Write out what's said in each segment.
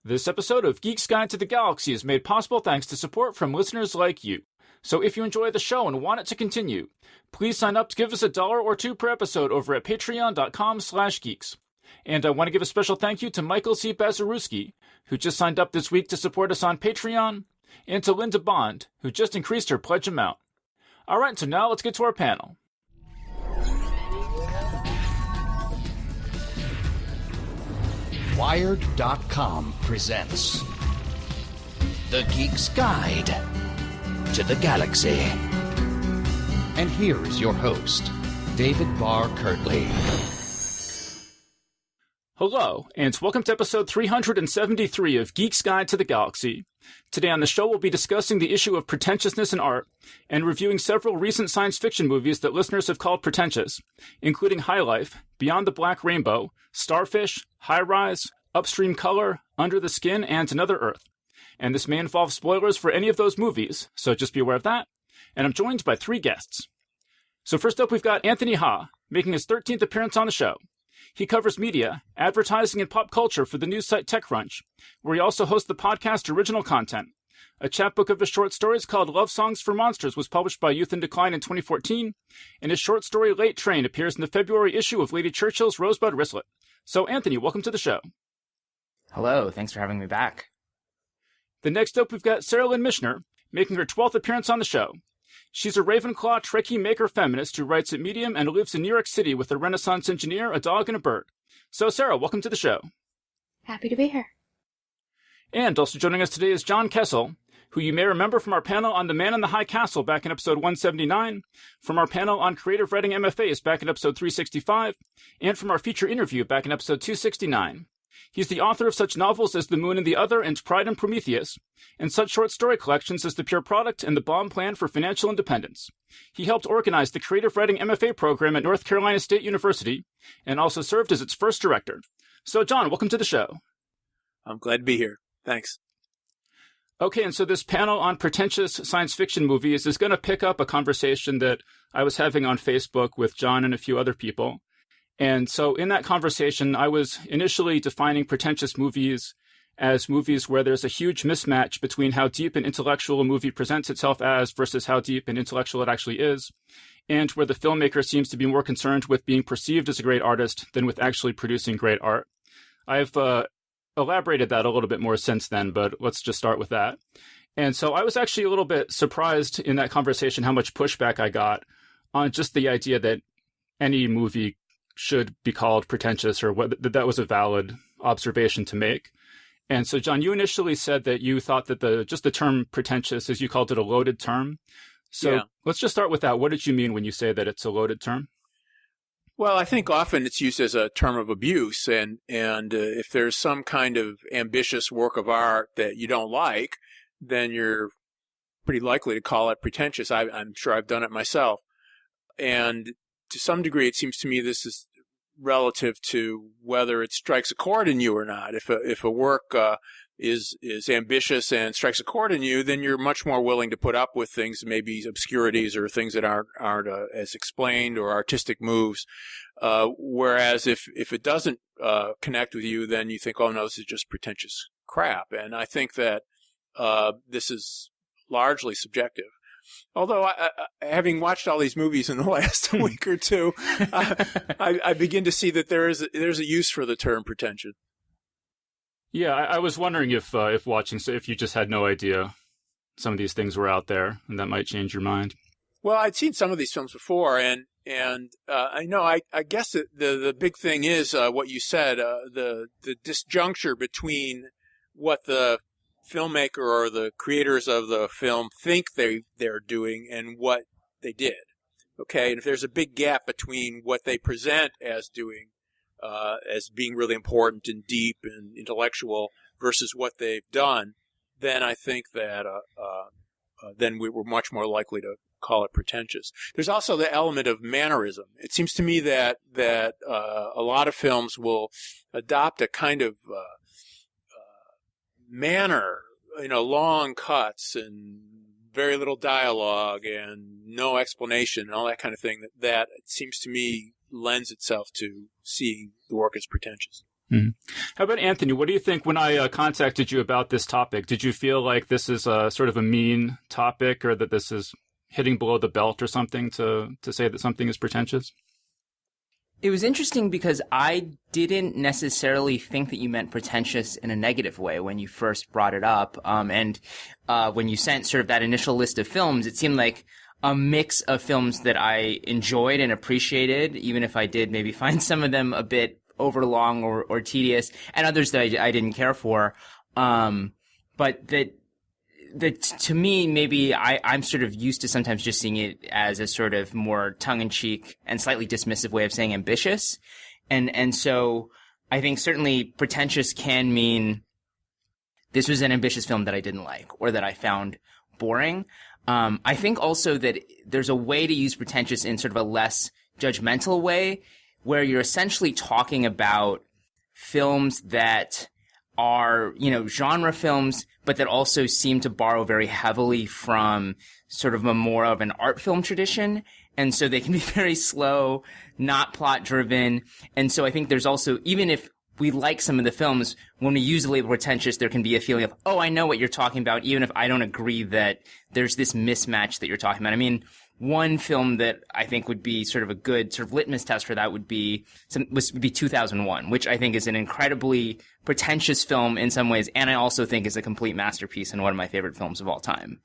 This episode of Geek's Guide to the Galaxy is made possible thanks to support from listeners like you. So if you enjoy the show and want it to continue, please sign up to give us $1 or $2 per episode over at patreon.com/geeks. And I want to give a special thank you to Michael C. Bazaruski, who just signed up this week to support us on Patreon, and to Linda Bond, who just increased her pledge amount. All right, so now let's get to our panel. Wired.com presents The Geek's Guide to the Galaxy. And here is your host, David Barr Kirtley. Hello, and welcome to episode 373 of Geek's Guide to the Galaxy. Today on the show, we'll be discussing the issue of pretentiousness in art and reviewing several recent science fiction movies that listeners have called pretentious, including High Life, Beyond the Black Rainbow, Starfish, High Rise, Upstream Color, Under the Skin, and Another Earth. And this may involve spoilers for any of those movies, so just be aware of that. And I'm joined by 3 guests. So first up, we've got Anthony Ha, making his 13th appearance on the show. He covers media, advertising, and pop culture for the news site TechCrunch, where he also hosts the podcast Original Content. A chapbook of his short stories called Love Songs for Monsters was published by Youth in Decline in 2014, and his short story Late Train appears in the February issue of Lady Churchill's Rosebud Wristlet. So, Anthony, welcome to the show. Hello, thanks for having me back. Then next up, we've got Sara Lynn Michener, making her 12th appearance on the show. She's a Ravenclaw Trekkie maker feminist who writes at Medium and lives in New York City with a Renaissance engineer, a dog, and a bird. So, Sarah, welcome to the show. Happy to be here. And also joining us today is John Kessel, who you may remember from our panel on The Man in the High Castle back in episode 179, from our panel on Creative Writing MFAs back in episode 365, and from our feature interview back in episode 269. He's the author of such novels as The Moon and the Other and Pride and Prometheus, and such short story collections as The Pure Product and The Bomb Plan for Financial Independence. He helped organize the Creative Writing MFA program at North Carolina State University, and also served as its first director. So, John, welcome to the show. I'm glad to be here. Thanks. Okay, and so this panel on pretentious science fiction movies is going to pick up a conversation that I was having on Facebook with John and a few other people. And so in that conversation, I was initially defining pretentious movies as movies where there's a huge mismatch between how deep and intellectual a movie presents itself as versus how deep and intellectual it actually is, and where the filmmaker seems to be more concerned with being perceived as a great artist than with actually producing great art. I've elaborated that a little bit more since then, but let's just start with that. And so I was actually a little bit surprised in that conversation how much pushback I got on just the idea that any movie should be called pretentious, or whether that was a valid observation to make. And so, John, you initially said that you thought that the term pretentious, as you called it, a loaded term. So Let's just start with that. What did you mean when you say that it's a loaded term? Well, I think often it's used as a term of abuse, and if there's some kind of ambitious work of art that you don't like, then you're pretty likely to call it pretentious. I'm sure I've done it myself. And to some degree, it seems to me this is relative to whether it strikes a chord in you or not. If a work is ambitious and strikes a chord in you, then you're much more willing to put up with things, maybe obscurities or things that aren't as explained, or artistic moves. Whereas if it doesn't connect with you, then you think, oh no, this is just pretentious crap. And I think that this is largely subjective. Although, having watched all these movies in the last week or two, I begin to see that there's a use for the term pretentious. Yeah, I was wondering if watching, so if you just had no idea some of these things were out there, and that might change your mind. Well, I'd seen some of these films before, and I know I guess the big thing is what you said, the disjuncture between what the filmmaker or the creators of the film think they're doing and what they did. Okay, and if there's a big gap between what they present as doing, as being really important and deep and intellectual, versus what they've done, then I think that then we were much more likely to call it pretentious. There's also the element of mannerism. It seems to me that a lot of films will adopt a kind of manner, long cuts and very little dialogue and no explanation and all that kind of thing, that it seems to me lends itself to seeing the work as pretentious. How about Anthony? What do you think when I contacted you about this topic? Did you feel like this is a sort of a mean topic, or that this is hitting below the belt or something to say that something is pretentious? It was interesting because I didn't necessarily think that you meant pretentious in a negative way when you first brought it up. And when you sent sort of that initial list of films, it seemed like a mix of films that I enjoyed and appreciated, even if I did maybe find some of them a bit overlong or tedious, and others that I didn't care for. But that to me, maybe I'm sort of used to sometimes just seeing it as a sort of more tongue-in-cheek and slightly dismissive way of saying ambitious. And so I think certainly pretentious can mean this was an ambitious film that I didn't like or that I found boring. I think also that there's a way to use pretentious in sort of a less judgmental way, where you're essentially talking about films that are, genre films, but that also seem to borrow very heavily from sort of a more of an art film tradition. And so they can be very slow, not plot driven. And so I think there's also, even if we like some of the films, when we use the label pretentious, there can be a feeling of, oh, I know what you're talking about, even if I don't agree that there's this mismatch that you're talking about. I mean, one film that I think would be sort of a good sort of litmus test for that would be 2001, which I think is an incredibly pretentious film in some ways, and I also think is a complete masterpiece and one of my favorite films of all time.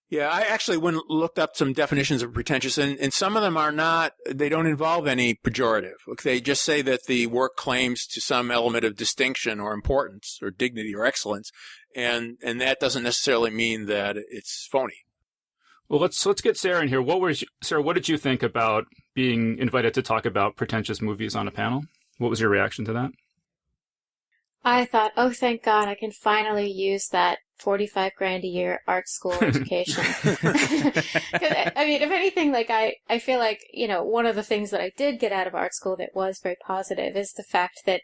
Yeah, I actually went and looked up some definitions of pretentious, and some of them are not, they don't involve any pejorative. They just say that the work claims to some element of distinction or importance or dignity or excellence, and that doesn't necessarily mean that it's phony. Well, let's get Sarah in here. Sarah, what did you think about being invited to talk about pretentious movies on a panel? What was your reaction to that? I thought, oh, thank God, I can finally use that $45,000 a year art school education. I mean, if anything, like I feel like, one of the things that I did get out of art school that was very positive is the fact that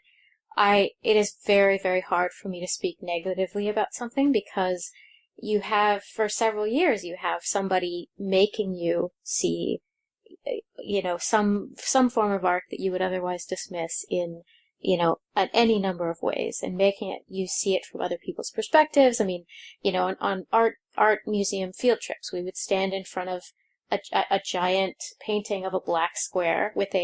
it is very, very hard for me to speak negatively about something, because you have, for several years, you have somebody making you see, some form of art that you would otherwise dismiss in, any number of ways, and making it, you see it from other people's perspectives. I mean, on art museum field trips, we would stand in front of a giant painting of a black square with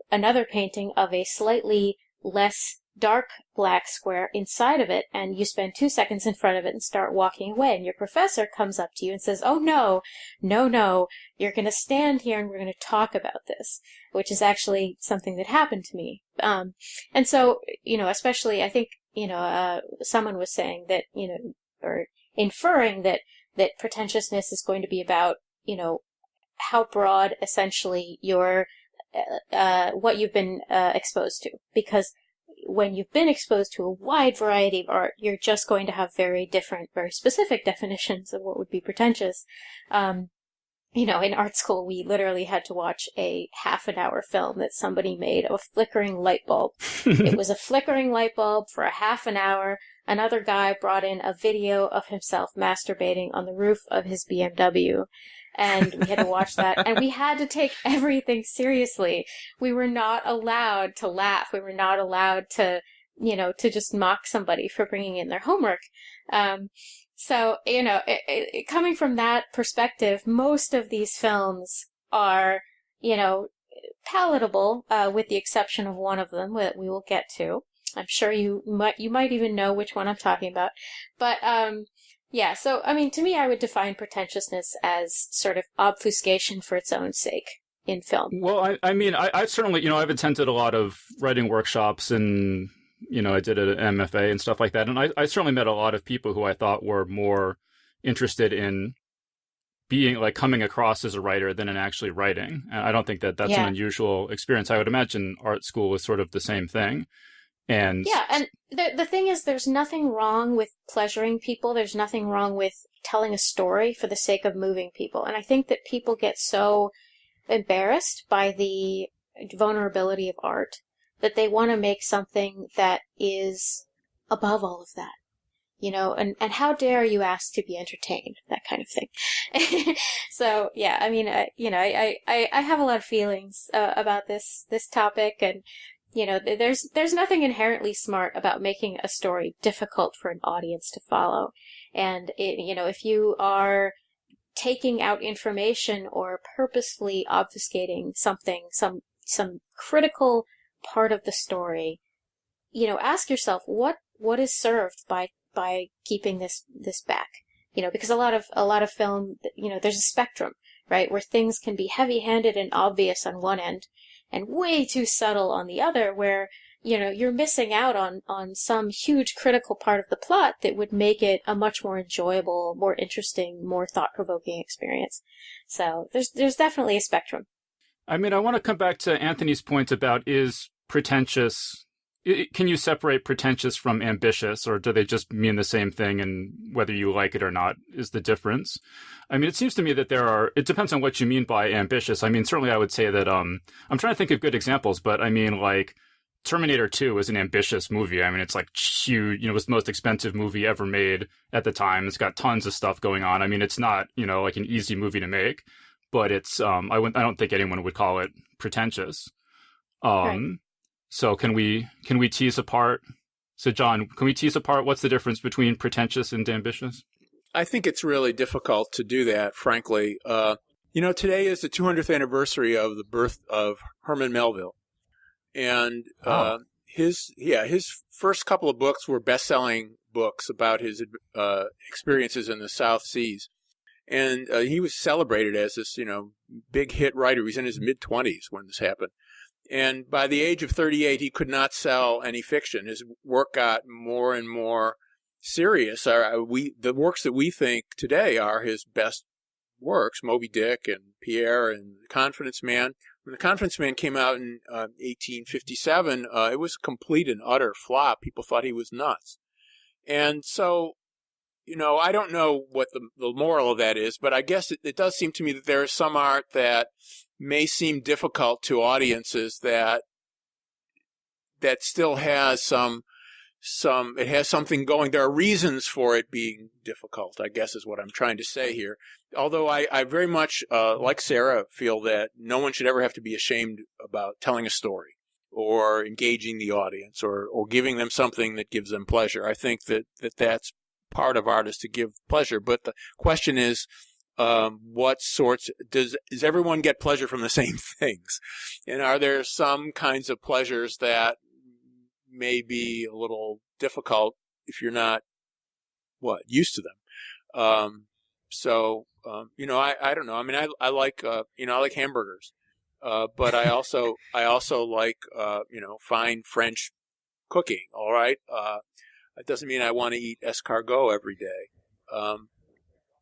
another painting of a slightly less dark black square inside of it, and you spend 2 seconds in front of it and start walking away, and your professor comes up to you and says, oh no, you're going to stand here and we're going to talk about this, which is actually something that happened to me. And so, especially, I think, someone was saying that, or inferring that pretentiousness is going to be about, how broad essentially your, what you've been exposed to, because when you've been exposed to a wide variety of art, you're just going to have very different, very specific definitions of what would be pretentious. In art school, we literally had to watch a half-an-hour film that somebody made of a flickering light bulb. It was a flickering light bulb for a half an hour. Another guy brought in a video of himself masturbating on the roof of his BMW. And we had to watch that, and we had to take everything seriously. We were not allowed to laugh. We were not allowed to, to just mock somebody for bringing in their homework. So, coming from that perspective, most of these films are, palatable, with the exception of one of them that we will get to. I'm sure you might even know which one I'm talking about. But, yeah, so, I mean, to me, I would define pretentiousness as sort of obfuscation for its own sake in film. Well, I've certainly, I've attended a lot of writing workshops, and, I did an MFA and stuff like that. And I certainly met a lot of people who I thought were more interested in being, like, coming across as a writer than in actually writing. And I don't think that that's an unusual experience. I would imagine art school was sort of the same thing. And the thing is, there's nothing wrong with pleasuring people. There's nothing wrong with telling a story for the sake of moving people. And I think that people get so embarrassed by the vulnerability of art that they want to make something that is above all of that. And how dare you ask to be entertained, that kind of thing. So, yeah, I mean, I have a lot of feelings about this topic, and there's nothing inherently smart about making a story difficult for an audience to follow. And if you are taking out information or purposefully obfuscating something, some critical part of the story, ask yourself what is served by keeping this back. Because a lot of film, there's a spectrum, right, where things can be heavy-handed and obvious on one end and way too subtle on the other, where you're missing out on some huge critical part of the plot that would make it a much more enjoyable, more interesting, more thought-provoking experience. So there's definitely a spectrum. I mean, I want to come back to Anthony's point about, is Pretentious, can you separate Pretentious from Ambitious, or do they just mean the same thing, and whether you like it or not is the difference? I mean, it seems to me that it depends on what you mean by ambitious. I mean, certainly I would say that, I'm trying to think of good examples, but I mean, like, Terminator 2 is an ambitious movie. I mean, it's like huge, it was the most expensive movie ever made at the time. It's got tons of stuff going on. I mean, it's not, like an easy movie to make, but it's, I don't think anyone would call it pretentious. Right. So can we tease apart? So John, can we tease apart what's the difference between pretentious and ambitious? I think it's really difficult to do that, frankly. Today is the 200th anniversary of the birth of Herman Melville. And his first couple of books were best-selling books about his experiences in the South Seas. And he was celebrated as this, big hit writer. He was in his mid-20s when this happened. And by the age of 38, he could not sell any fiction. His work got more and more serious. The works that we think today are his best works, Moby Dick and Pierre and The Confidence Man. When The Confidence Man came out in 1857, it was a complete and utter flop. People thought he was nuts. And so, I don't know what the moral of that is, but I guess it does seem to me that there is some art that may seem difficult to audiences that still has it has something going. There are reasons for it being difficult, I guess is what I'm trying to say here. Although I very much, like Sara, feel that no one should ever have to be ashamed about telling a story or engaging the audience or giving them something that gives them pleasure. I think that's part of art, is to give pleasure. But the question is, what sorts does everyone get pleasure from the same things? And are there some kinds of pleasures that may be a little difficult if you're not used to them? I don't know. I mean, I like I like hamburgers, but I also like fine French cooking. All right, it doesn't mean I want to eat escargot every day.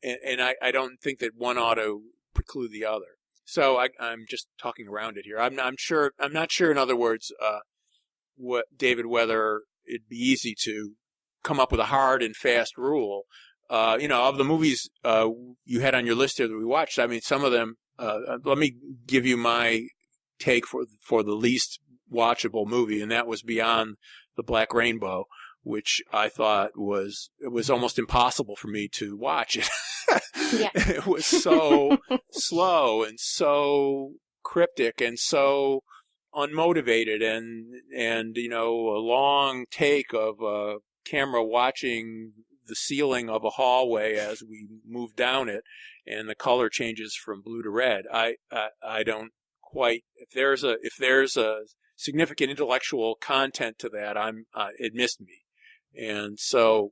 And I don't think that one ought to preclude the other. So I'm just talking around it here. I'm not sure. In other words, whether it'd be easy to come up with a hard and fast rule. Of the movies you had on your list here that we watched, I mean, some of them. Let me give you my take for the least watchable movie, and that was Beyond the Black Rainbow, which I thought was almost impossible for me to watch it. Yeah. It was so slow and so cryptic and so unmotivated, and a long take of a camera watching the ceiling of a hallway as we move down it, and the color changes from blue to red. I don't quite, if there's a significant intellectual content to that, it missed me. And so,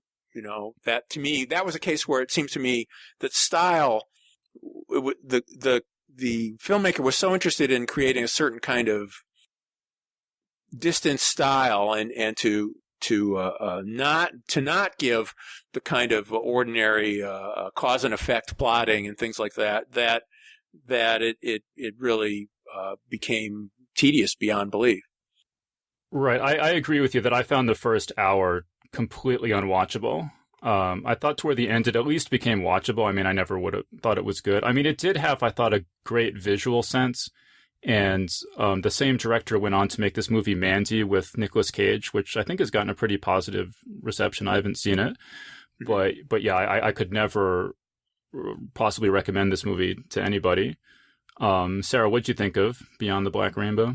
that to me, that was a case where it seemed to me that style, the filmmaker was so interested in creating a certain kind of distant style and to not give the kind of ordinary cause and effect plotting and things like that it really became tedious beyond belief. Right. I agree with you that I found the first hour completely unwatchable. I thought toward the end it at least became watchable. I mean, I never would have thought it was good. I mean, it did have, I thought, a great visual sense. And the same director went on to make this movie Mandy with Nicolas Cage, which I think has gotten a pretty positive reception. I haven't seen it. But yeah, I could never possibly recommend this movie to anybody. Sara, what'd you think of Beyond the Black Rainbow?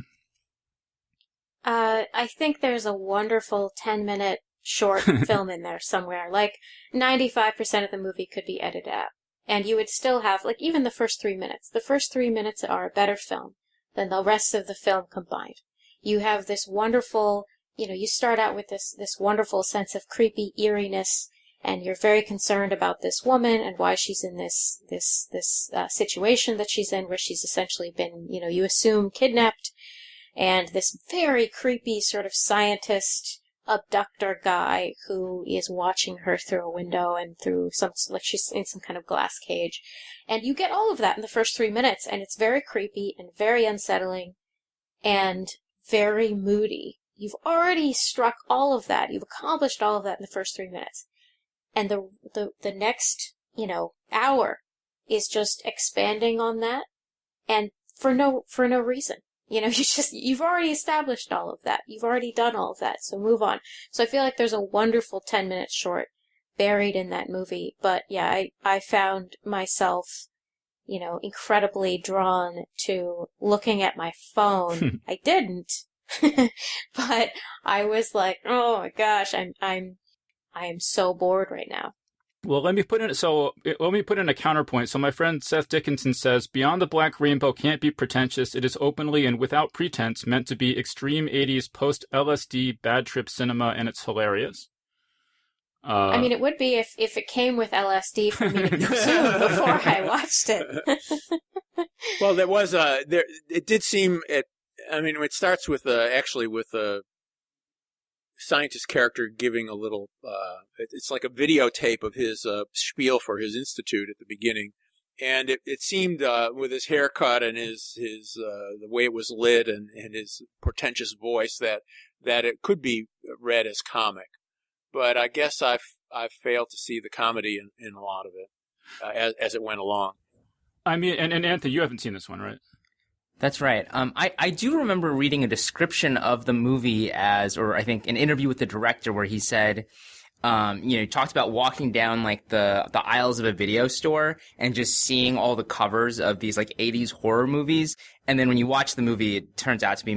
I think there's a wonderful 10-minute short film in there somewhere. Like, 95% of the movie could be edited out. And you would still have, like, even the first 3 minutes. The first 3 minutes are a better film than the rest of the film combined. You have this wonderful, you start out with this wonderful sense of creepy eeriness, and you're very concerned about this woman and why she's in this situation that she's in, where she's essentially been, you assume kidnapped, and this very creepy sort of scientist abductor guy who is watching her through a window and through like she's in some kind of glass cage. And you get all of that in the first 3 minutes, and it's very creepy and very unsettling and very moody. You've already struck all of that. You've accomplished all of that in the first 3 minutes. And the next, hour is just expanding on that, and for no reason. You've already established all of that. You've already done all of that, so move on. So I feel like there's a wonderful 10-minute short buried in that movie. But yeah, I found myself, incredibly drawn to looking at my phone. I didn't, but I was like, oh my gosh, I am so bored right now. Well, let me put in a counterpoint. So my friend Seth Dickinson says, Beyond the Black Rainbow can't be pretentious. It is openly and without pretense meant to be extreme 80s post-LSD bad trip cinema, and it's hilarious. I mean, it would be if it came with LSD for me to consume before I watched it. Well, there was it did seem, it starts with a scientist character giving a little, it's like a videotape of his spiel for his institute at the beginning. And it seemed, with his haircut and his the way it was lit and his pretentious voice, that it could be read as comic. But I guess I failed to see the comedy in a lot of it as it went along. I mean, and Anthony, you haven't seen this one, right? That's right. I do remember reading a description of the movie or I think an interview with the director where he said, he talked about walking down like the aisles of a video store and just seeing all the covers of these like 80s horror movies. And then when you watch the movie, it turns out to be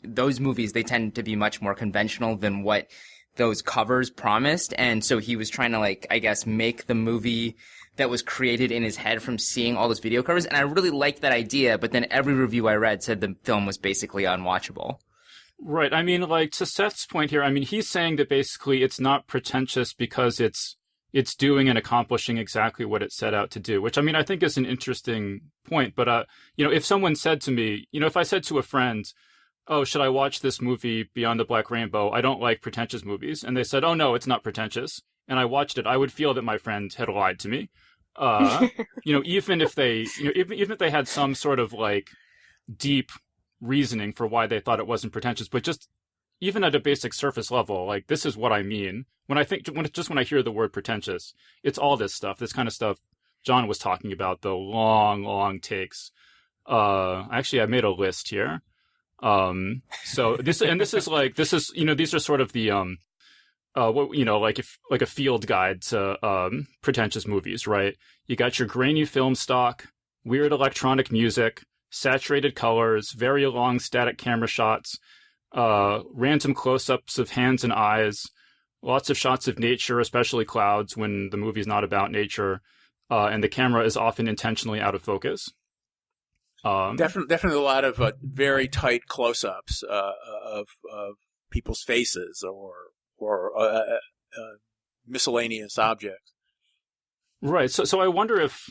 those movies, they tend to be much more conventional than what those covers promised. And so he was trying to, like, I guess, make the movie that was created in his head from seeing all those video covers. And I really liked that idea, but then every review I read said the film was basically unwatchable. Right. I mean, like, to Seth's point here, I mean, he's saying that basically it's not pretentious because it's doing and accomplishing exactly what it set out to do, which, I mean, I think is an interesting point. But, if someone said to me, if I said to a friend, oh, should I watch this movie Beyond the Black Rainbow? I don't like pretentious movies. And they said, oh, no, it's not pretentious. And I watched it. I would feel that my friend had lied to me. Even if they had some sort of like deep reasoning for why they thought it wasn't pretentious, but just even at a basic surface level, like, this is what I mean. When I hear the word pretentious, it's all this kind of stuff John was talking about, the long takes. Actually, I made a list here. So these are sort of the, like a field guide to, pretentious movies, right? You got your grainy film stock, weird electronic music, saturated colors, very long static camera shots, random close-ups of hands and eyes, lots of shots of nature, especially clouds when the movie's not about nature, and the camera is often intentionally out of focus. Definitely a lot of very tight close-ups of people's faces or miscellaneous objects. Right. So I wonder if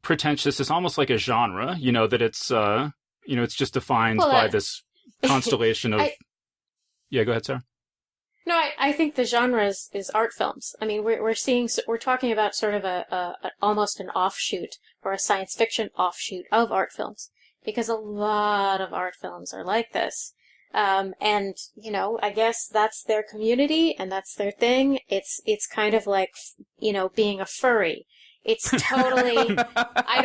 pretentious is almost like a genre. That it's it's just defined by this constellation of. Yeah, go ahead, Sarah. No, I think the genre is art films. I mean, we're talking about sort of a almost an offshoot or a science fiction offshoot of art films, because a lot of art films are like this. And I guess that's their community and that's their thing. It's kind of like, being a furry. It's totally, I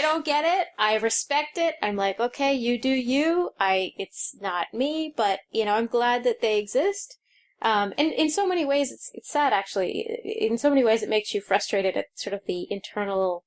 don't get it. I respect it. I'm like, okay, you do you. It's not me, but, I'm glad that they exist. And in so many ways, it's sad, actually. In so many ways, it makes you frustrated at sort of the internal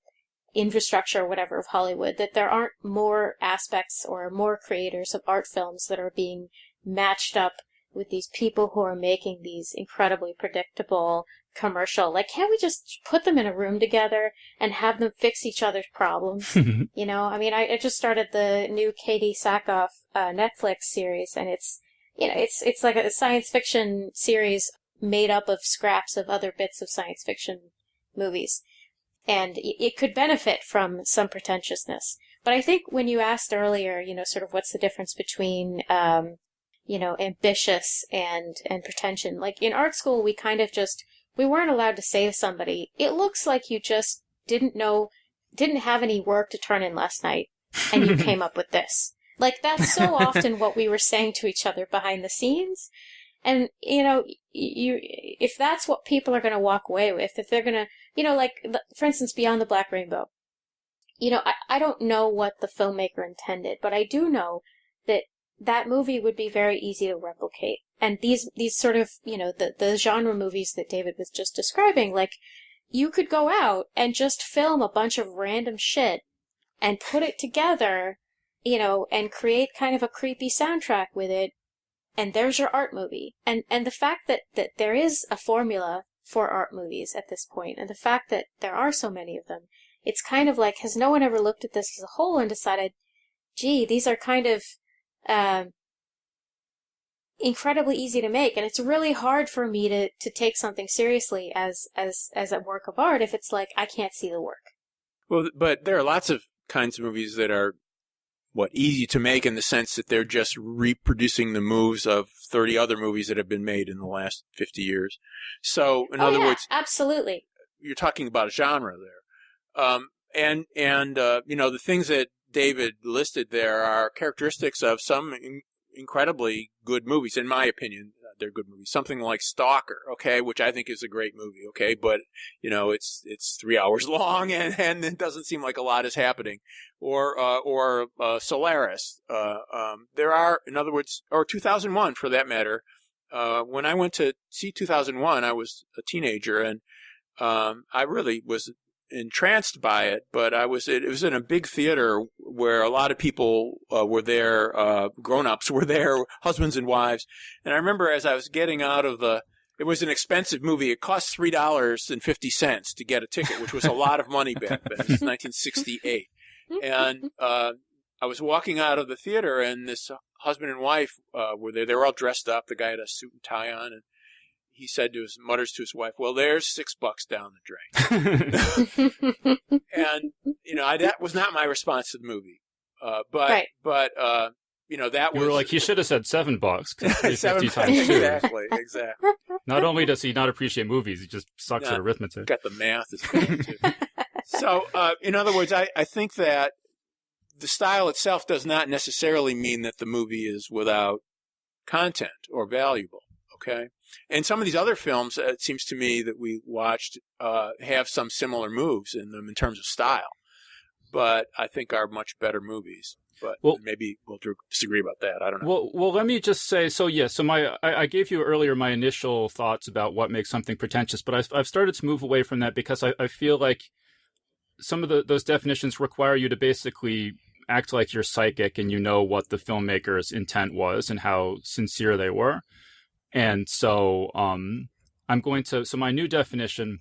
infrastructure or whatever of Hollywood, that there aren't more aspects or more creators of art films that are being matched up with these people who are making these incredibly predictable commercial. Like, can't we just put them in a room together and have them fix each other's problems? You know, I mean, I just started the new Katie Sackhoff Netflix series, and it's, you know, it's like a science fiction series made up of scraps of other bits of science fiction movies. And it could benefit from some pretentiousness. But I think when you asked earlier, you know, sort of what's the difference between, you know, ambitious and pretension. Like, in art school, we kind of just, we weren't allowed to say to somebody, it looks like you just didn't have any work to turn in last night, and you came up with this. Like, that's so often what we were saying to each other behind the scenes. And, you know, if that's what people are going to walk away with, if they're going to, you know, like, for instance, Beyond the Black Rainbow, you know, I don't know what the filmmaker intended, but I do know that movie would be very easy to replicate. And these sort of, you know, the genre movies that David was just describing, like, you could go out and just film a bunch of random shit and put it together, you know, and create kind of a creepy soundtrack with it, and there's your art movie. And the fact that there is a formula for art movies at this point, and the fact that there are so many of them, it's kind of like, has no one ever looked at this as a whole and decided, gee, these are kind of incredibly easy to make, and it's really hard for me to take something seriously as a work of art if it's like, I can't see the work. Well, but there are lots of kinds of movies that are, easy to make in the sense that they're just reproducing the moves of 30 other movies that have been made in the last 50 years. So, in other words, absolutely, you're talking about a genre there. And you know, the things that David listed there are characteristics of some incredibly good movies, in my opinion. They're good movies. Something like Stalker, okay, which I think is a great movie, okay, but, you know, it's 3 hours long and it doesn't seem like a lot is happening. Or Solaris. There are, in other words, or 2001 for that matter. When I went to see 2001, I was a teenager, and I really was entranced by it, but it was in a big theater where a lot of people were there, grown-ups were there, husbands and wives. And I remember as I was getting out of it was an expensive movie. It cost $3.50 to get a ticket, which was a lot of money back then. It was 1968. And I was walking out of the theater, and this husband and wife were there. They were all dressed up. The guy had a suit and tie on, and he mutters to his wife, "Well, there's $6 down the drain." And, you know, that was not my response to the movie. But you know, that was... You were like, he should have said $7. $7 times two. Exactly. Not only does he not appreciate movies, he just sucks at arithmetic. Got the math as well, too. So, in other words, I think that the style itself does not necessarily mean that the movie is without content or valuable, okay? And some of these other films, it seems to me that we watched, have some similar moves in them in terms of style, but I think are much better movies. But maybe we'll disagree about that. I don't know. Well, let me just say, I gave you earlier my initial thoughts about what makes something pretentious, but I've started to move away from that because I feel like some of those definitions require you to basically act like you're psychic and you know what the filmmaker's intent was and how sincere they were. And so so my new definition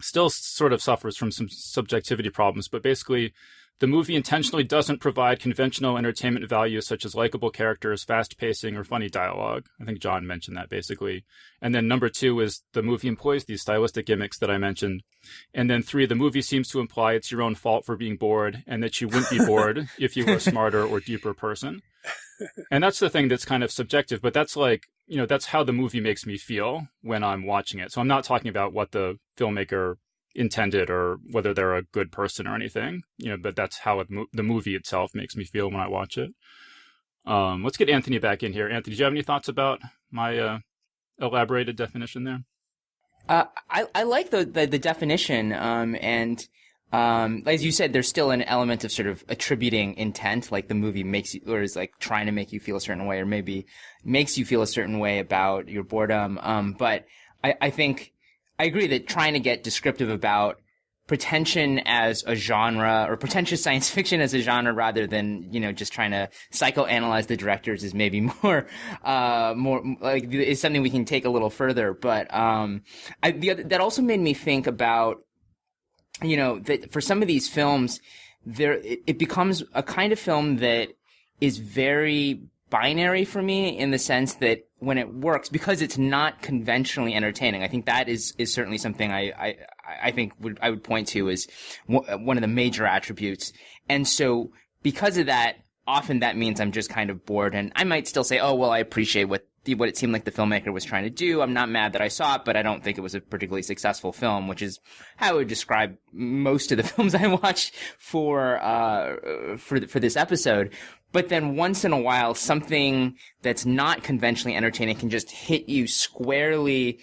still sort of suffers from some subjectivity problems, but basically the movie intentionally doesn't provide conventional entertainment values such as likable characters, fast pacing, or funny dialogue. I think John mentioned that basically. And then number 2 is the movie employs these stylistic gimmicks that I mentioned. And then 3, the movie seems to imply it's your own fault for being bored and that you wouldn't be bored if you were a smarter or deeper person. And that's the thing that's kind of subjective, but that's like, you know, that's how the movie makes me feel when I'm watching it. So I'm not talking about what the filmmaker intended or whether they're a good person or anything, you know, but that's how the movie itself makes me feel when I watch it. Let's get Anthony back in here. Anthony, do you have any thoughts about my elaborated definition there? I like the definition, and as you said, there's still an element of sort of attributing intent, like the movie makes you, or is like trying to make you feel a certain way, or maybe makes you feel a certain way about your boredom. But I think I agree that trying to get descriptive about pretension as a genre, or pretentious science fiction as a genre, rather than, just trying to psychoanalyze the directors, is maybe more like, is something we can take a little further. But that also made me think about, that for some of these films, it becomes a kind of film that is very binary for me, in the sense that when it works, because it's not conventionally entertaining. I think that is certainly something I think I would point to as one of the major attributes. And so because of that, often that means I'm just kind of bored, and I might still say, oh, well, I appreciate what it seemed like the filmmaker was trying to do. I'm not mad that I saw it, but I don't think it was a particularly successful film, which is how I would describe most of the films I watch for this episode. But then once in a while, something that's not conventionally entertaining can just hit you squarely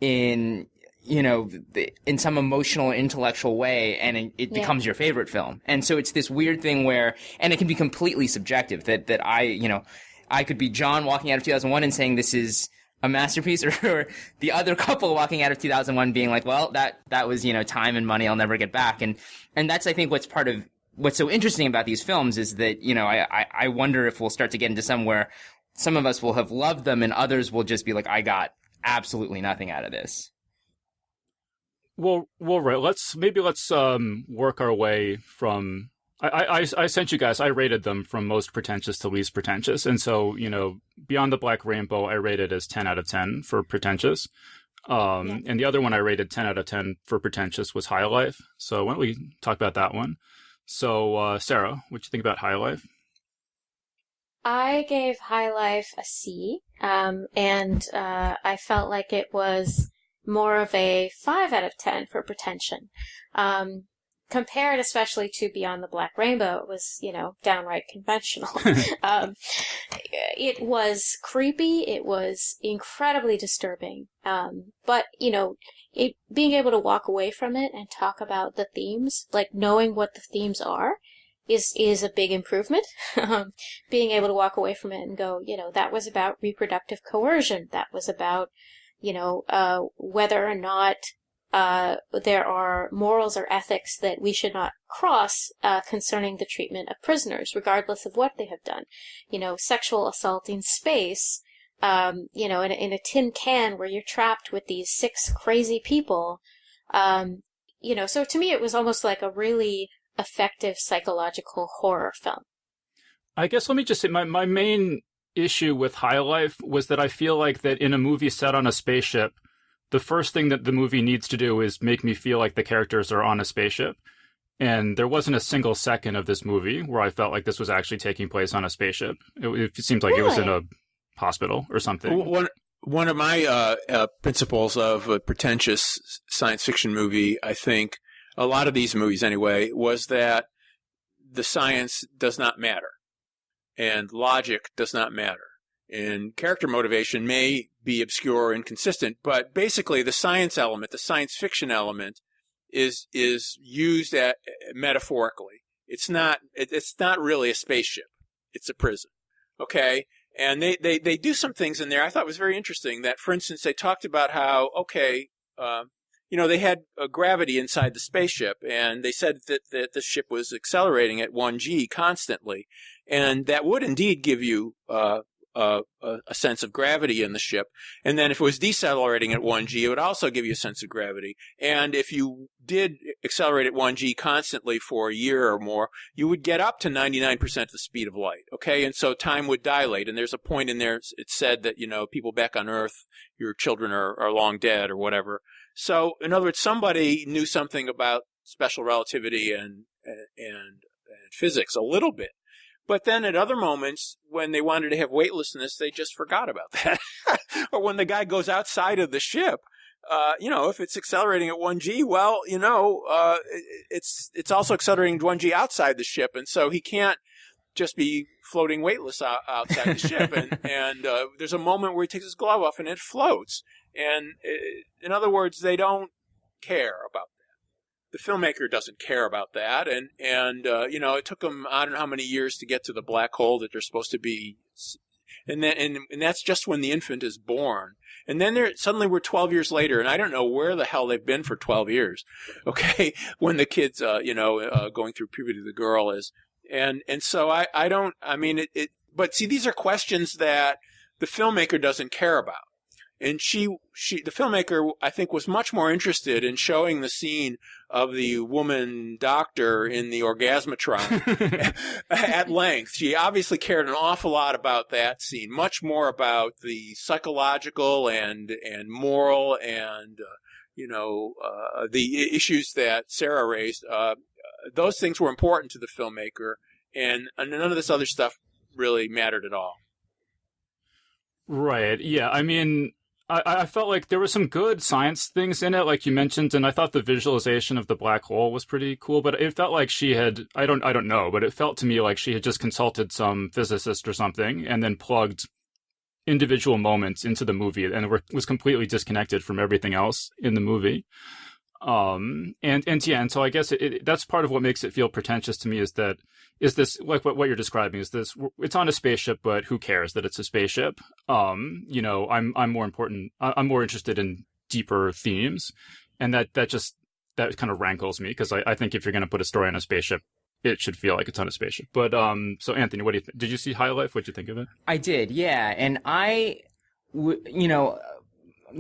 in, in some emotional, intellectual way, and it becomes your favorite film. And so it's this weird thing where, and it can be completely subjective, that I could be John walking out of 2001 and saying this is a masterpiece, or the other couple walking out of 2001 being like, well, that was, time and money I'll never get back. And that's, I think, what's so interesting about these films is that, I wonder if we'll start to get into some where some of us will have loved them and others will just be like, I got absolutely nothing out of this. Well, right. Let's work our way from. I sent you guys. I rated them from most pretentious to least pretentious, and so Beyond the Black Rainbow, I rated as 10 out of 10 for pretentious. And the other one I rated 10 out of 10 for pretentious was High Life. So why don't we talk about that one? So, Sarah, what do you think about High Life? I gave High Life a C, and I felt like it was more of a 5 out of 10 for pretension. Compared especially to Beyond the Black Rainbow, it was, downright conventional. It was creepy, it was incredibly disturbing, but, being able to walk away from it and talk about the themes, like knowing what the themes are, is a big improvement. Being able to walk away from it and go, that was about reproductive coercion, that was about, whether or not there are morals or ethics that we should not cross concerning the treatment of prisoners, regardless of what they have done. Sexual assault in space, in a tin can where you're trapped with these 6 crazy people. So to me it was almost like a really effective psychological horror film. I guess let me just say my main issue with High Life was that I feel like that in a movie set on a spaceship, the first thing that the movie needs to do is make me feel like the characters are on a spaceship. And there wasn't a single second of this movie where I felt like this was actually taking place on a spaceship. It seemed like It was in a hospital or something. One of my principles of a pretentious science fiction movie, I think, a lot of these movies anyway, was that the science does not matter and logic does not matter. And character motivation may be obscure or inconsistent, but basically the science element, the science fiction element, is used metaphorically. It's not really a spaceship. It's a prison. Okay? And they do some things in there I thought was very interesting. That, for instance, they talked about how, they had gravity inside the spaceship, and they said that the ship was accelerating at 1G constantly, and that would indeed give you a sense of gravity in the ship. And then if it was decelerating at 1G, it would also give you a sense of gravity. And if you did accelerate at 1G constantly for a year or more, you would get up to 99% the speed of light. Okay. And so time would dilate. And there's a point in there, it said that, people back on Earth, your children are long dead or whatever. So in other words, somebody knew something about special relativity and physics a little bit. But then at other moments, when they wanted to have weightlessness, they just forgot about that. Or when the guy goes outside of the ship, if it's accelerating at 1G, well, it's also accelerating at 1G outside the ship. And so he can't just be floating weightless outside the ship. And there's a moment where he takes his glove off and it floats. And in other words, they don't care about that. The filmmaker doesn't care about that, and it took them I don't know how many years to get to the black hole that they're supposed to be. And that's just when the infant is born. And then suddenly we're 12 years later, and I don't know where the hell they've been for 12 years. Okay. When the kid's, going through puberty, the girl is. And so but see, these are questions that the filmmaker doesn't care about. And the filmmaker, I think, was much more interested in showing the scene of the woman doctor in the orgasmatron at length. She obviously cared an awful lot about that scene, much more about the psychological and moral and, the issues that Sara raised. Those things were important to the filmmaker, and none of this other stuff really mattered at all. Right. Yeah. I mean, I felt like there were some good science things in it, like you mentioned, and I thought the visualization of the black hole was pretty cool, but it felt like she had, I don't know, but it felt to me like she had just consulted some physicist or something and then plugged individual moments into the movie and was completely disconnected from everything else in the movie. And so I guess that's part of what makes it feel pretentious to me is this like what you're describing is this, it's on a spaceship, but who cares that it's a spaceship? I'm more interested in deeper themes, and that kind of rankles me because I think if you're going to put a story on a spaceship, it should feel like it's on a spaceship. But so Anthony, what do you did you see High Life? What'd you think of it? I did, yeah, and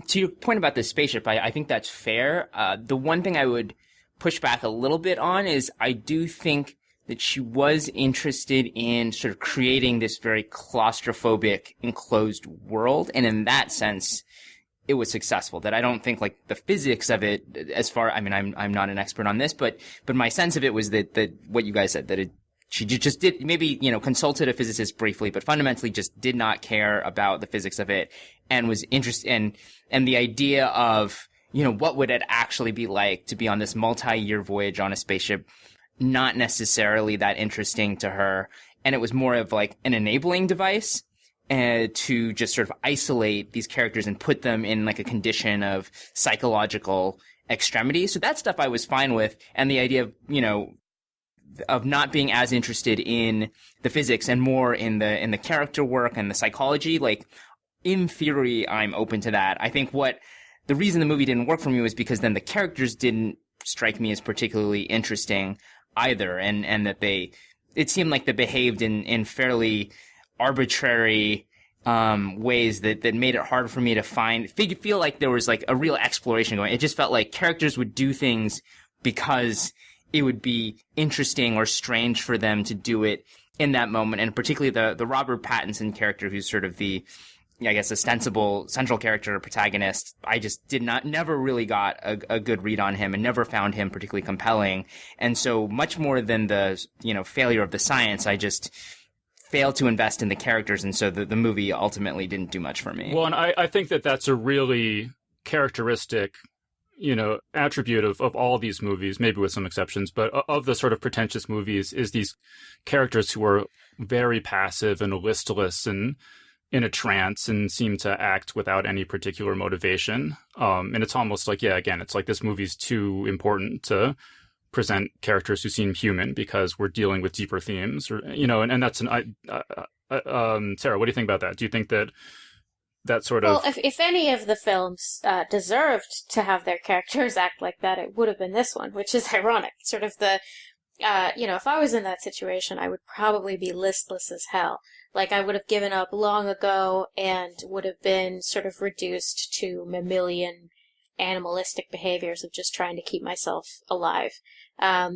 to your point about the spaceship, I think that's fair. The one thing I would push back a little bit on is I do think that she was interested in sort of creating this very claustrophobic, enclosed world. And in that sense, it was successful. That I don't think like the physics of it, I'm not an expert on this, but my sense of it was that what you guys said, that she just did maybe, consulted a physicist briefly, but fundamentally just did not care about the physics of it and was interested and the idea of, what would it actually be like to be on this multi-year voyage on a spaceship, not necessarily that interesting to her. And it was more of like an enabling device to just sort of isolate these characters and put them in like a condition of psychological extremity. So that stuff I was fine with. And the idea of not being as interested in the physics and more in the character work and the psychology, like in theory, I'm open to that. I think the reason the movie didn't work for me was because then the characters didn't strike me as particularly interesting either. And that it seemed like they behaved in fairly arbitrary, ways that made it hard for me to feel like there was like a real exploration going. It just felt like characters would do things because it would be interesting or strange for them to do it in that moment. And particularly the Robert Pattinson character, who's sort of the, I guess, ostensible central character or protagonist. I just never really got a good read on him and never found him particularly compelling. And so much more than the, failure of the science, I just failed to invest in the characters. And so the movie ultimately didn't do much for me. Well, and I think that's a really characteristic attribute of all these movies, maybe with some exceptions, but of the sort of pretentious movies is these characters who are very passive and listless and in a trance and seem to act without any particular motivation. And it's almost like, it's like this movie's too important to present characters who seem human because we're dealing with deeper themes, and that's Sara, what do you think about that? Do you think that sort of... Well, if any of the films deserved to have their characters act like that, it would have been this one, which is ironic. Sort of if I was in that situation, I would probably be listless as hell. Like, I would have given up long ago and would have been sort of reduced to mammalian, animalistic behaviors of just trying to keep myself alive. To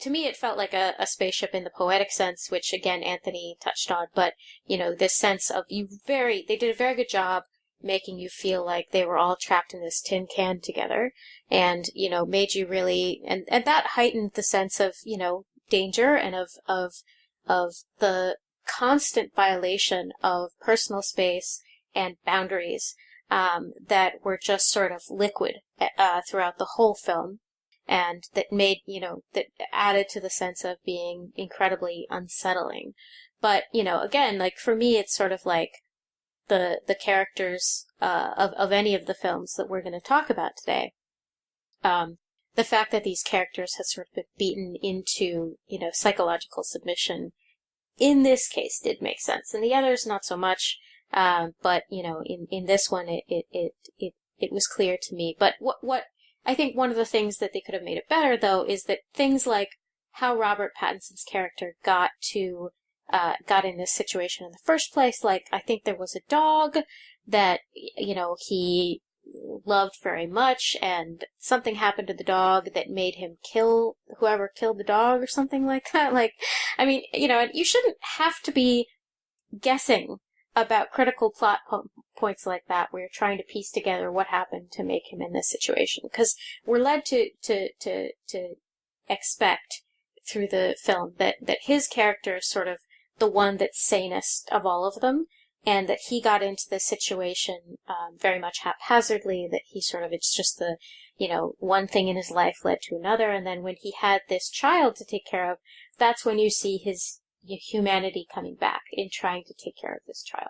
me, it felt like a spaceship in the poetic sense, which, again, Anthony touched on. But, this sense of they did a very good job making you feel like they were all trapped in this tin can together and, made you really, and that heightened the sense of, danger and of the constant violation of personal space and boundaries, that were just sort of liquid, throughout the whole film. And that made, that added to the sense of being incredibly unsettling. But, again, like for me, it's sort of like the characters, of any of the films that we're going to talk about today. The fact that these characters have sort of been beaten into, psychological submission in this case did make sense. In the others, not so much. But in this one, it was clear to me. But what I think one of the things that they could have made it better, though, is that things like how Robert Pattinson's character got in this situation in the first place. Like, I think there was a dog that, he loved very much, and something happened to the dog that made him kill whoever killed the dog or something like that. Like, I mean, you shouldn't have to be guessing about critical plot points like that where you're trying to piece together what happened to make him in this situation. Because we're led to expect through the film that his character is sort of the one that's sanest of all of them, and that he got into this situation very much haphazardly, that he sort of, it's just the, one thing in his life led to another, and then when he had this child to take care of, that's when you see his humanity coming back in trying to take care of this child.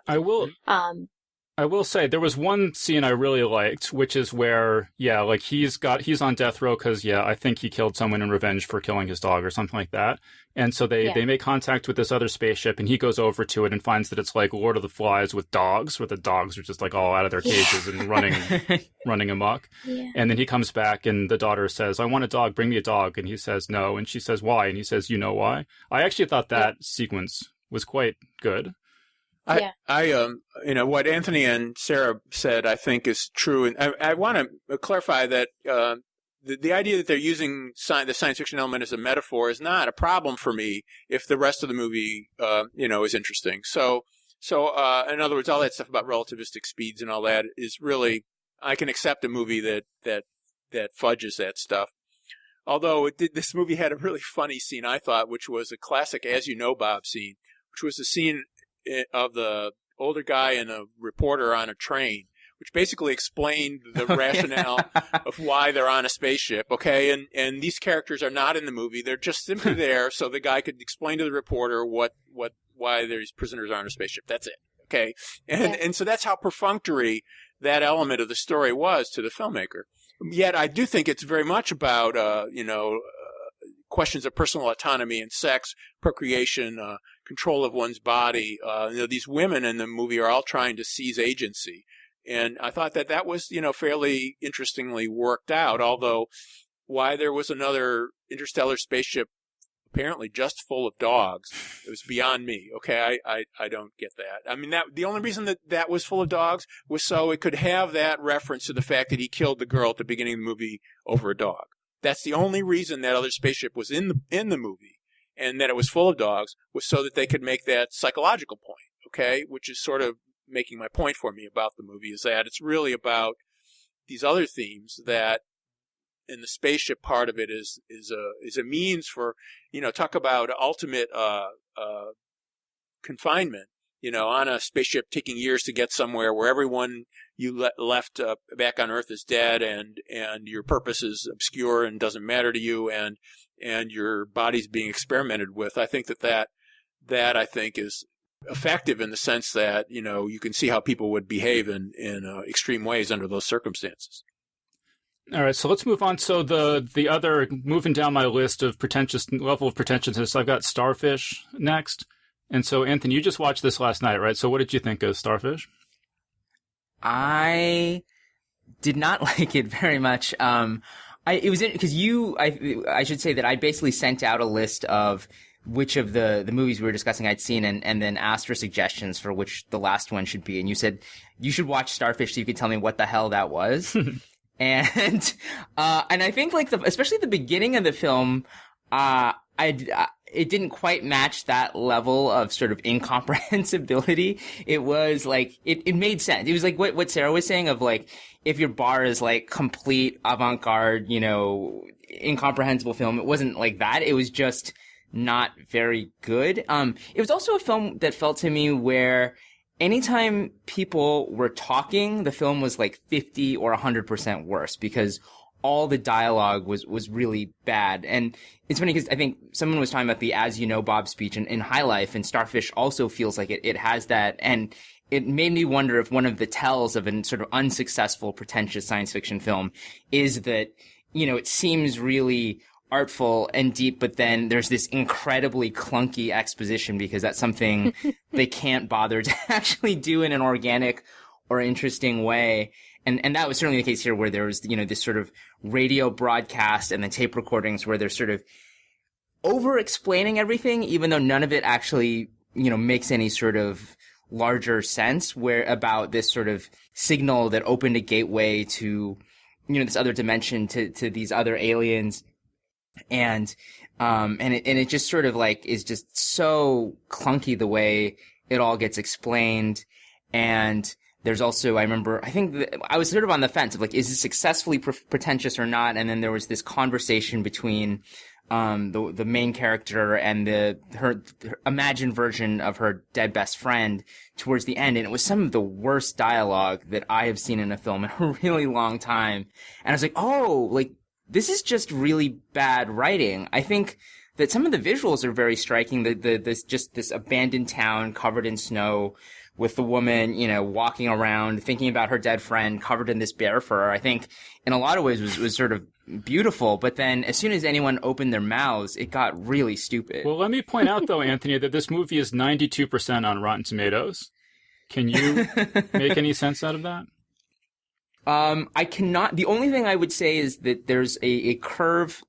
I will say there was one scene I really liked, which is where, like he's on death row because, I think he killed someone in revenge for killing his dog or something like that. And so they make contact with this other spaceship, and he goes over to it and finds that it's like Lord of the Flies with dogs, where the dogs are just like all out of their cages and running amok. Yeah. And then he comes back and the daughter says, "I want a dog, bring me a dog." And he says, "No." And she says, "Why?" And he says, "You know why?" I actually thought that sequence was quite good. What Anthony and Sarah said, I think is true. And I want to clarify that the idea that they're using the science fiction element as a metaphor is not a problem for me if the rest of the movie, is interesting. So in other words, all that stuff about relativistic speeds and all that is really, I can accept a movie that fudges that stuff. Although this movie had a really funny scene, I thought, which was a classic "As You Know, Bob" scene, which was the scene of the older guy and a reporter on a train, which basically explained the rationale of why they're on a spaceship, okay? And these characters are not in the movie. They're just simply there so the guy could explain to the reporter why these prisoners are on a spaceship. That's it, okay? And so that's how perfunctory that element of the story was to the filmmaker. Yet I do think it's very much about, questions of personal autonomy and sex, procreation, control of one's body. These women in the movie are all trying to seize agency. And I thought that was, fairly interestingly worked out, although why there was another interstellar spaceship apparently just full of dogs, it was beyond me. Okay, I don't get that. I mean, the only reason that was full of dogs was so it could have that reference to the fact that he killed the girl at the beginning of the movie over a dog. That's the only reason that other spaceship was in the movie, and that it was full of dogs, was so that they could make that psychological point, okay? Which is sort of making my point for me about the movie, is that it's really about these other themes that, and the spaceship part of it is a means for, talk about ultimate confinement, on a spaceship taking years to get somewhere where everyone you left back on Earth is dead, and your purpose is obscure and doesn't matter to you, and your body's being experimented with. I think that I think is effective in the sense that, you can see how people would behave in extreme ways under those circumstances. All right, so let's move on. So the other, moving down my list of level of pretentiousness, I've got Starfish next. And so, Anthony, you just watched this last night, right? So what did you think of Starfish? I did not like it very much. It was because I should say that I basically sent out a list of which of the movies we were discussing I'd seen, and then asked for suggestions for which the last one should be. And you said you should watch Starfish so you could tell me what the hell that was. And I think especially the beginning of the film, it didn't quite match that level of sort of incomprehensibility. It was like, it made sense. It was like what Sarah was saying of like, if your bar is like complete avant-garde, incomprehensible film, it wasn't like that. It was just not very good. It was also a film that felt to me where anytime people were talking, the film was like 50 or 100% worse because all the dialogue was really bad. And it's funny because I think someone was talking about the "As You Know, Bob" speech in High Life, and Starfish also feels like it has that. And it made me wonder if one of the tells of a sort of unsuccessful, pretentious science fiction film is that, it seems really artful and deep, but then there's this incredibly clunky exposition because that's something they can't bother to actually do in an organic or interesting way. And that was certainly the case here, where there was, this sort of radio broadcast and the tape recordings where they're sort of over-explaining everything, even though none of it actually, makes any sort of larger sense, where about this sort of signal that opened a gateway to, this other dimension, to these other aliens. And it just sort of like is just so clunky the way it all gets explained. And there's also, I think I was sort of on the fence of like, is this successfully pretentious or not? And then there was this conversation between the main character and her imagined version of her dead best friend towards the end, and it was some of the worst dialogue that I have seen in a film in a really long time. And I was like, oh, like this is just really bad writing. I think that some of the visuals are very striking. This abandoned town covered in snow, with the woman, walking around thinking about her dead friend covered in this bear fur, I think in a lot of ways was sort of beautiful. But then as soon as anyone opened their mouths, it got really stupid. Well, let me point out, though, Anthony, that this movie is 92% on Rotten Tomatoes. Can you make any sense out of that? I cannot. The only thing I would say is that there's a curve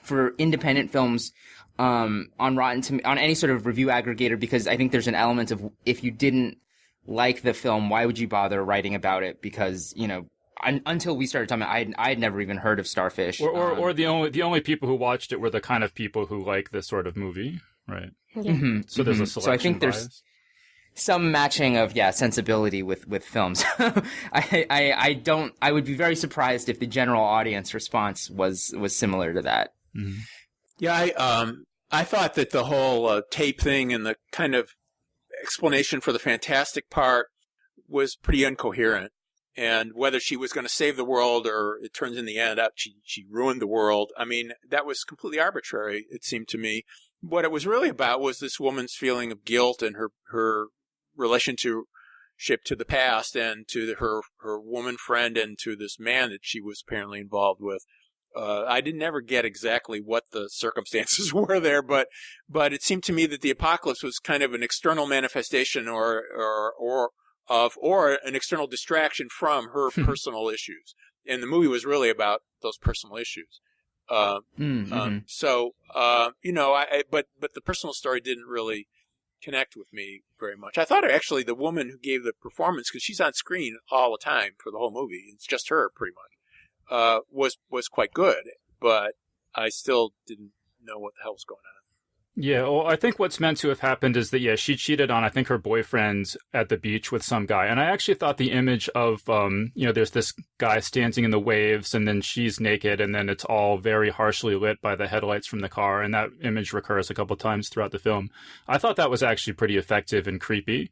for independent films on on any sort of review aggregator, because I think there's an element of, if you didn't like the film, why would you bother writing about it? Because until we started talking about, I had never even heard of Starfish. Or the only people who watched it were the kind of people who like this sort of movie, right? Yeah. Mm-hmm. So there's a selection So I think bias. there's some matching of sensibility with films. I would be very surprised if the general audience response was similar to that. Mm-hmm. Yeah, I thought that the whole tape thing and the kind of explanation for the fantastic part was pretty incoherent. And whether she was going to save the world, or it turns in the end out she ruined the world, I mean, that was completely arbitrary, it seemed to me. What it was really about was this woman's feeling of guilt and her relationship to the past and to her woman friend and to this man that she was apparently involved with. I didn't ever get exactly what the circumstances were there, but it seemed to me that the apocalypse was kind of an external manifestation or an external distraction from her personal issues, and the movie was really about those personal issues. But the personal story didn't really connect with me very much. I thought actually the woman who gave the performance, because she's on screen all the time for the whole movie, it's just her pretty much. Was quite good, but I still didn't know what the hell was going on. Yeah, well, I think what's meant to have happened is that, she cheated on, I think, her boyfriend at the beach with some guy. And I actually thought the image of, there's this guy standing in the waves, and then she's naked, and then it's all very harshly lit by the headlights from the car, and that image recurs a couple times throughout the film. I thought that was actually pretty effective and creepy.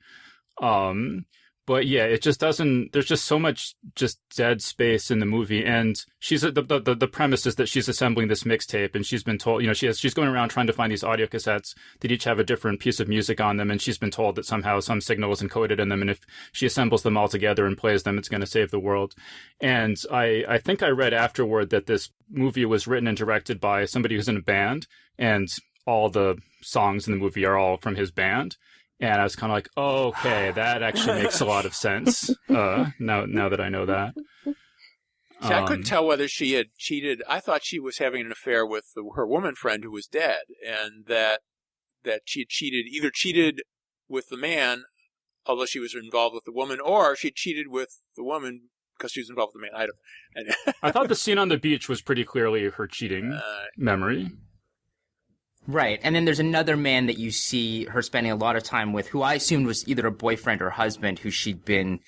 But yeah, it just doesn't. There's just so much just dead space in the movie, and she's the premise is that she's assembling this mixtape, and she's been told, she's going around trying to find these audio cassettes that each have a different piece of music on them, and she's been told that somehow some signal is encoded in them, and if she assembles them all together and plays them, it's going to save the world. And I think I read afterward that this movie was written and directed by somebody who's in a band, and all the songs in the movie are all from his band. And I was kind of like, oh, okay, that actually makes a lot of sense now that I know that. See, I couldn't tell whether she had cheated. I thought she was having an affair with her woman friend who was dead, and that she had cheated with the man, although she was involved with the woman, or she cheated with the woman because she was involved with the man. I thought the scene on the beach was pretty clearly her cheating memory. Right. And then there's another man that you see her spending a lot of time with, who I assumed was either a boyfriend or husband, who she'd been,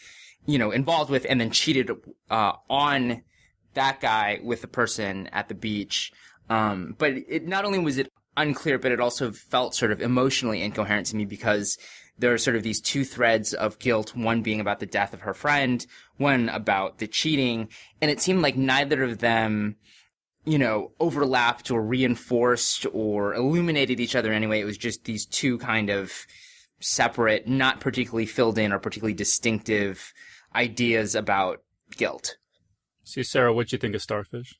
involved with, and then cheated on that guy with the person at the beach. But it not only was it unclear, but it also felt sort of emotionally incoherent to me, because there are sort of these two threads of guilt, one being about the death of her friend, one about the cheating, and it seemed like neither of them overlapped or reinforced or illuminated each other anyway. It was just these two kind of separate, not particularly filled in or particularly distinctive ideas about guilt. See, Sarah, what'd you think of Starfish?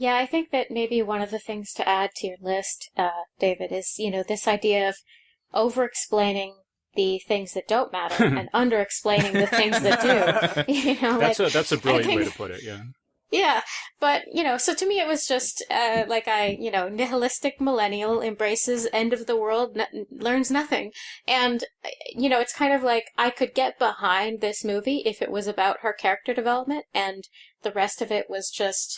Yeah, I think that maybe one of the things to add to your list, David, is, this idea of over-explaining the things that don't matter and under-explaining the things that do. That's a brilliant way to put it, yeah. Yeah, but, so to me it was just, nihilistic millennial embraces end of the world, learns nothing. And, it's kind of like I could get behind this movie if it was about her character development and the rest of it was just,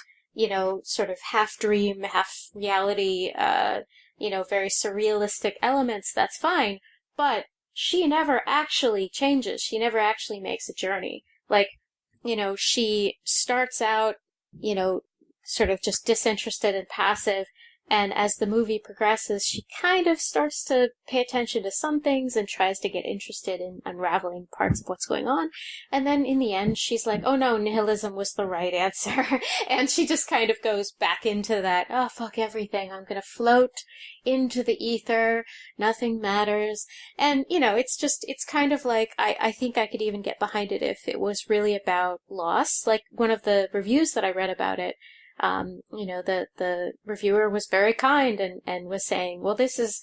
sort of half dream, half reality, very surrealistic elements. That's fine. But she never actually changes. She never actually makes a journey. Like, she starts out, sort of just disinterested and passive. And as the movie progresses, she kind of starts to pay attention to some things and tries to get interested in unraveling parts of what's going on. And then in the end, she's like, oh no, nihilism was the right answer. And she just kind of goes back into that, oh, fuck everything. I'm going to float into the ether. Nothing matters. And, it's kind of like, I think I could even get behind it if it was really about loss. Like one of the reviews that I read about it, the reviewer was very kind and was saying, well, this is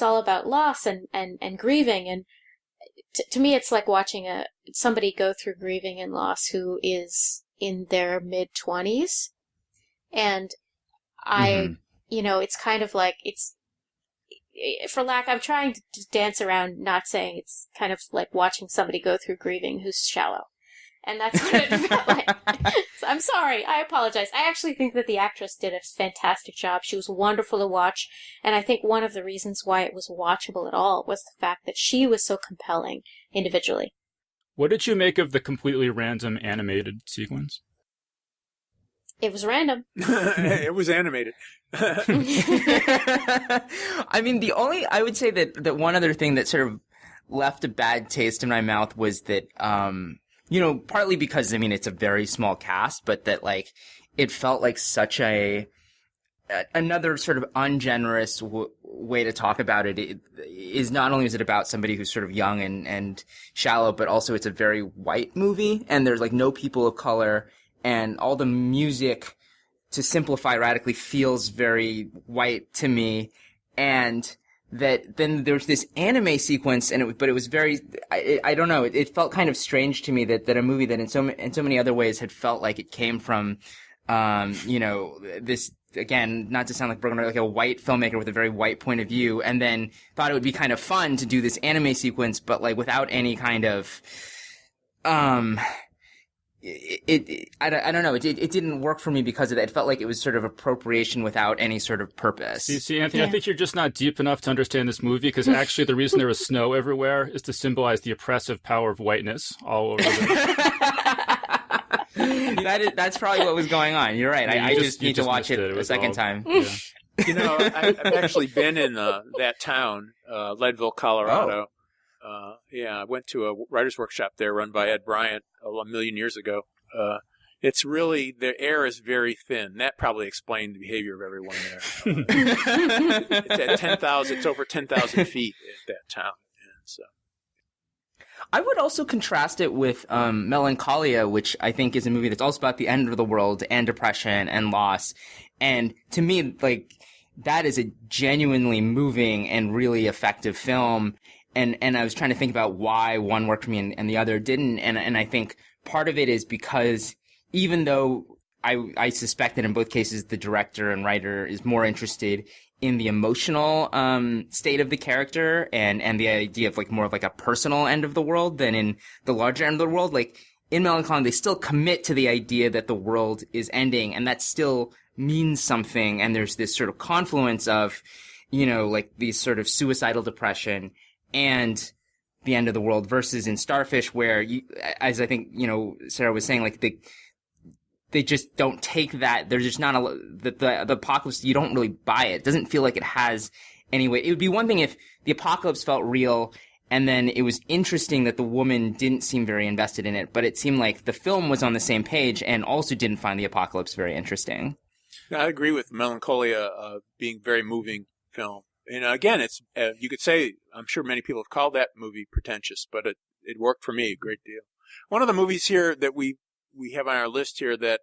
all about loss and grieving. And to me, it's like watching somebody go through grieving and loss who is in their mid-20s. And it's kind of like, I'm trying to dance around not saying it's kind of like watching somebody go through grieving who's shallow. And that's what it felt like. So I'm sorry. I apologize. I actually think that the actress did a fantastic job. She was wonderful to watch. And I think one of the reasons why it was watchable at all was the fact that she was so compelling individually. What did you make of the completely random animated sequence? It was random. It was animated. I mean, I would say that one other thing that sort of left a bad taste in my mouth was that, partly because, it's a very small cast, but that, like, it felt like such another sort of ungenerous way to talk about it. It is not only is it about somebody who's sort of young and shallow, but also it's a very white movie, and there's, like, no people of color, and all the music, to simplify radically, feels very white to me, and that then there's this anime sequence, but it was very, I don't know, it felt kind of strange to me that a movie that in so many other ways had felt like it came from, this, again, not to sound like like a white filmmaker with a very white point of view, and then thought it would be kind of fun to do this anime sequence, but like without any kind of, I don't know. It didn't work for me because of that. It felt like it was sort of appropriation without any sort of purpose. See, Anthony, yeah. I think you're just not deep enough to understand this movie, because actually the reason there was snow everywhere is to symbolize the oppressive power of whiteness all over That's probably what was going on. You're right. I just need to watch it a second time. Yeah. I've actually been in that town, Leadville, Colorado. I went to a writer's workshop there run by Ed Bryant a million years ago. It's really, the air is very thin. That probably explained the behavior of everyone there. It's at 10,000, it's over 10,000 feet at that town. And so. I would also contrast it with Melancholia, which I think is a movie that's also about the end of the world and depression and loss. And to me, like, that is a genuinely moving and really effective film. And I was trying to think about why one worked for me and the other didn't. And I think part of it is because even though I suspect that in both cases the director and writer is more interested in the emotional state of the character and the idea of like more of like a personal end of the world than in the larger end of the world, like in Melancholia, they still commit to the idea that the world is ending, and that still means something. And there's this sort of confluence of, like these sort of suicidal depression and the end of the world, versus in Starfish, where as I think, Sarah was saying, like they just don't take that. There's just not the apocalypse. You don't really buy it. It doesn't feel like it has any weight. It would be one thing if the apocalypse felt real and then it was interesting that the woman didn't seem very invested in it, but it seemed like the film was on the same page and also didn't find the apocalypse very interesting. I agree with Melancholia being a very moving film. And again, it's you could say, I'm sure many people have called that movie pretentious, but it worked for me a great deal. One of the movies here that we have on our list here that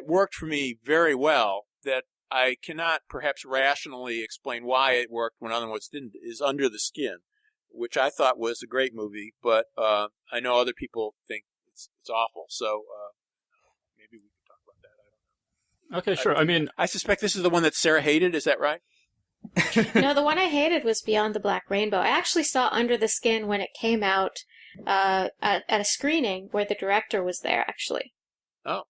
worked for me very well that I cannot perhaps rationally explain why it worked when other ones didn't is Under the Skin, which I thought was a great movie, but I know other people think it's awful. So maybe we can talk about that. I don't know. Okay, sure. I suspect this is the one that Sarah hated. Is that right? No, the one I hated was Beyond the Black Rainbow. I actually saw Under the Skin when it came out at a screening where the director was there, actually. Oh.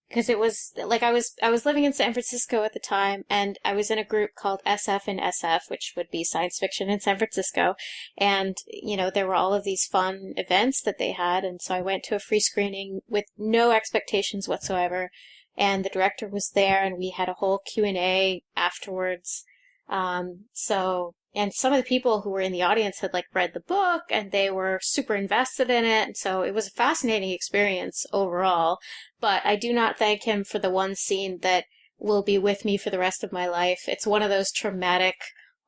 Because it was, like, I was living in San Francisco at the time, and I was in a group called SF and SF, which would be science fiction in San Francisco, and, there were all of these fun events that they had, and so I went to a free screening with no expectations whatsoever, and the director was there, and we had a whole Q&A afterwards. And some of the people who were in the audience had read the book, and they were super invested in it, and so it was a fascinating experience overall. But I do not thank him for the one scene that will be with me for the rest of my life. It's one of those traumatic,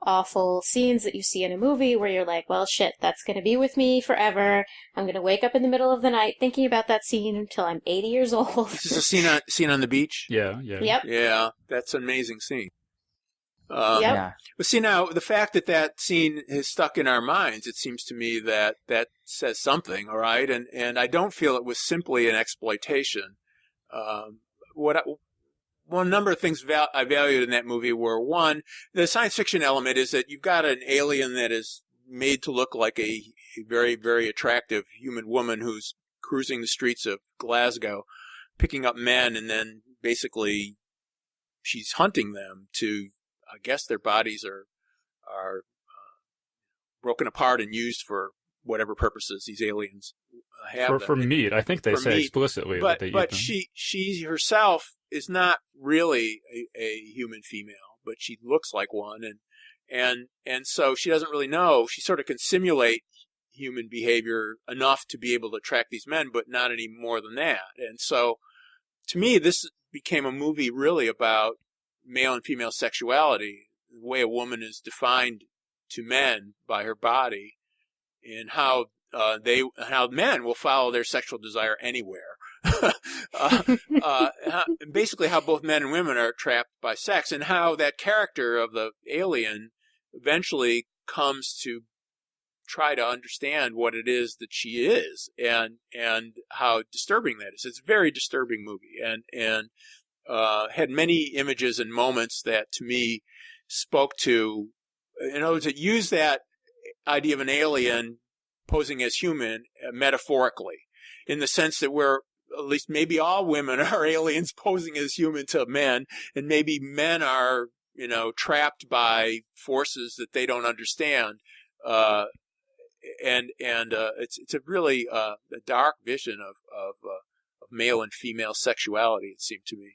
awful scenes that you see in a movie where you're like, well, shit, that's going to be with me forever. I'm going to wake up in the middle of the night thinking about that scene until I'm 80 years old. This is a scene on the beach? Yeah. Yep. Yeah, that's an amazing scene. Yep. Yeah. But see, now, the fact that scene has stuck in our minds, it seems to me that says something, all right? And I don't feel it was simply an exploitation. One number of things I valued in that movie were, one, the science fiction element is that you've got an alien that is made to look like a very, very attractive human woman who's cruising the streets of Glasgow, picking up men, and then basically she's hunting them to, I guess their bodies are broken apart and used for whatever purposes these aliens have. For meat, I think they say meat. Explicitly but, that they eat but them. she herself is not really a human female, but she looks like one, and so she doesn't really know. She sort of can simulate human behavior enough to be able to attract these men, but not any more than that. And so, to me, this became a movie really about male and female sexuality, the way a woman is defined to men by her body, and how men will follow their sexual desire anywhere. Basically, how both men and women are trapped by sex, and how that character of the alien eventually comes to try to understand what it is that she is, and how disturbing that is. It's a very disturbing movie, and had many images and moments that, to me, spoke to, in other words, it used that idea of an alien posing as human metaphorically, in the sense that we're, at least maybe all women are aliens posing as human to men, and maybe men are, trapped by forces that they don't understand. It's a really a dark vision of male and female sexuality, it seemed to me.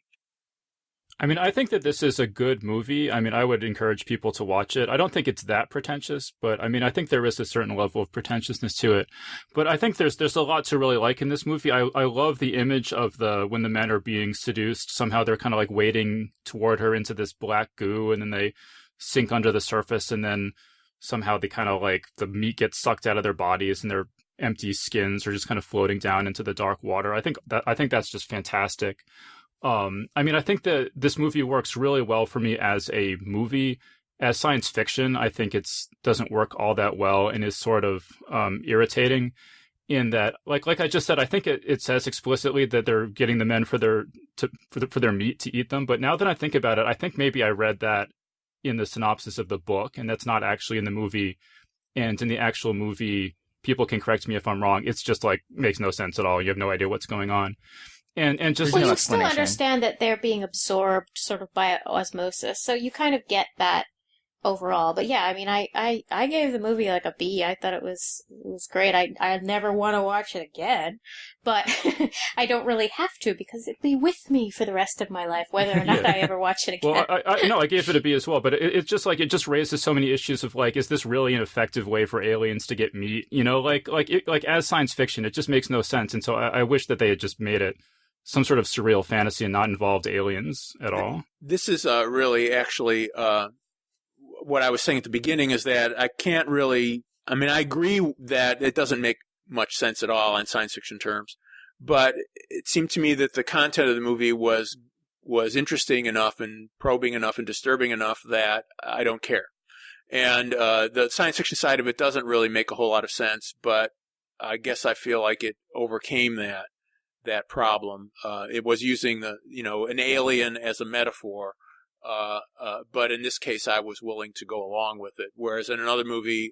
I think that this is a good movie. I would encourage people to watch it. I don't think it's that pretentious, but I think there is a certain level of pretentiousness to it. But I think there's a lot to really like in this movie. I love the image of when the men are being seduced. Somehow they're kind of wading toward her into this black goo, and then they sink under the surface, and then somehow they kind of the meat gets sucked out of their bodies, and their empty skins are just kind of floating down into the dark water. I think that's just fantastic. I think that this movie works really well for me as a movie. As science fiction, I think it doesn't work all that well, and is sort of irritating in that, like I just said, I think it says explicitly that they're getting the men for their meat to eat them. But now that I think about it, I think maybe I read that in the synopsis of the book, and that's not actually in the movie. And in the actual movie, people can correct me if I'm wrong. It's just makes no sense at all. You have no idea what's going on. And just you still understand that they're being absorbed sort of by osmosis, so you kind of get that overall. But yeah, I gave the movie a B. I thought it was great. I never want to watch it again, but I don't really have to, because it'll be with me for the rest of my life, whether or not I ever watch it again. Well, I gave it a B as well, but it's just it just raises so many issues of is this really an effective way for aliens to get meat? As science fiction, it just makes no sense. And so I wish that they had just made it some sort of surreal fantasy and not involved aliens at all. This is really actually what I was saying at the beginning, is that I can't really, I agree that it doesn't make much sense at all in science fiction terms, but it seemed to me that the content of the movie was was interesting enough and probing enough and disturbing enough that I don't care. And the science fiction side of it doesn't really make a whole lot of sense, but I guess I feel like it overcame that problem. It was using an alien as a metaphor, but in this case, I was willing to go along with it. Whereas in another movie,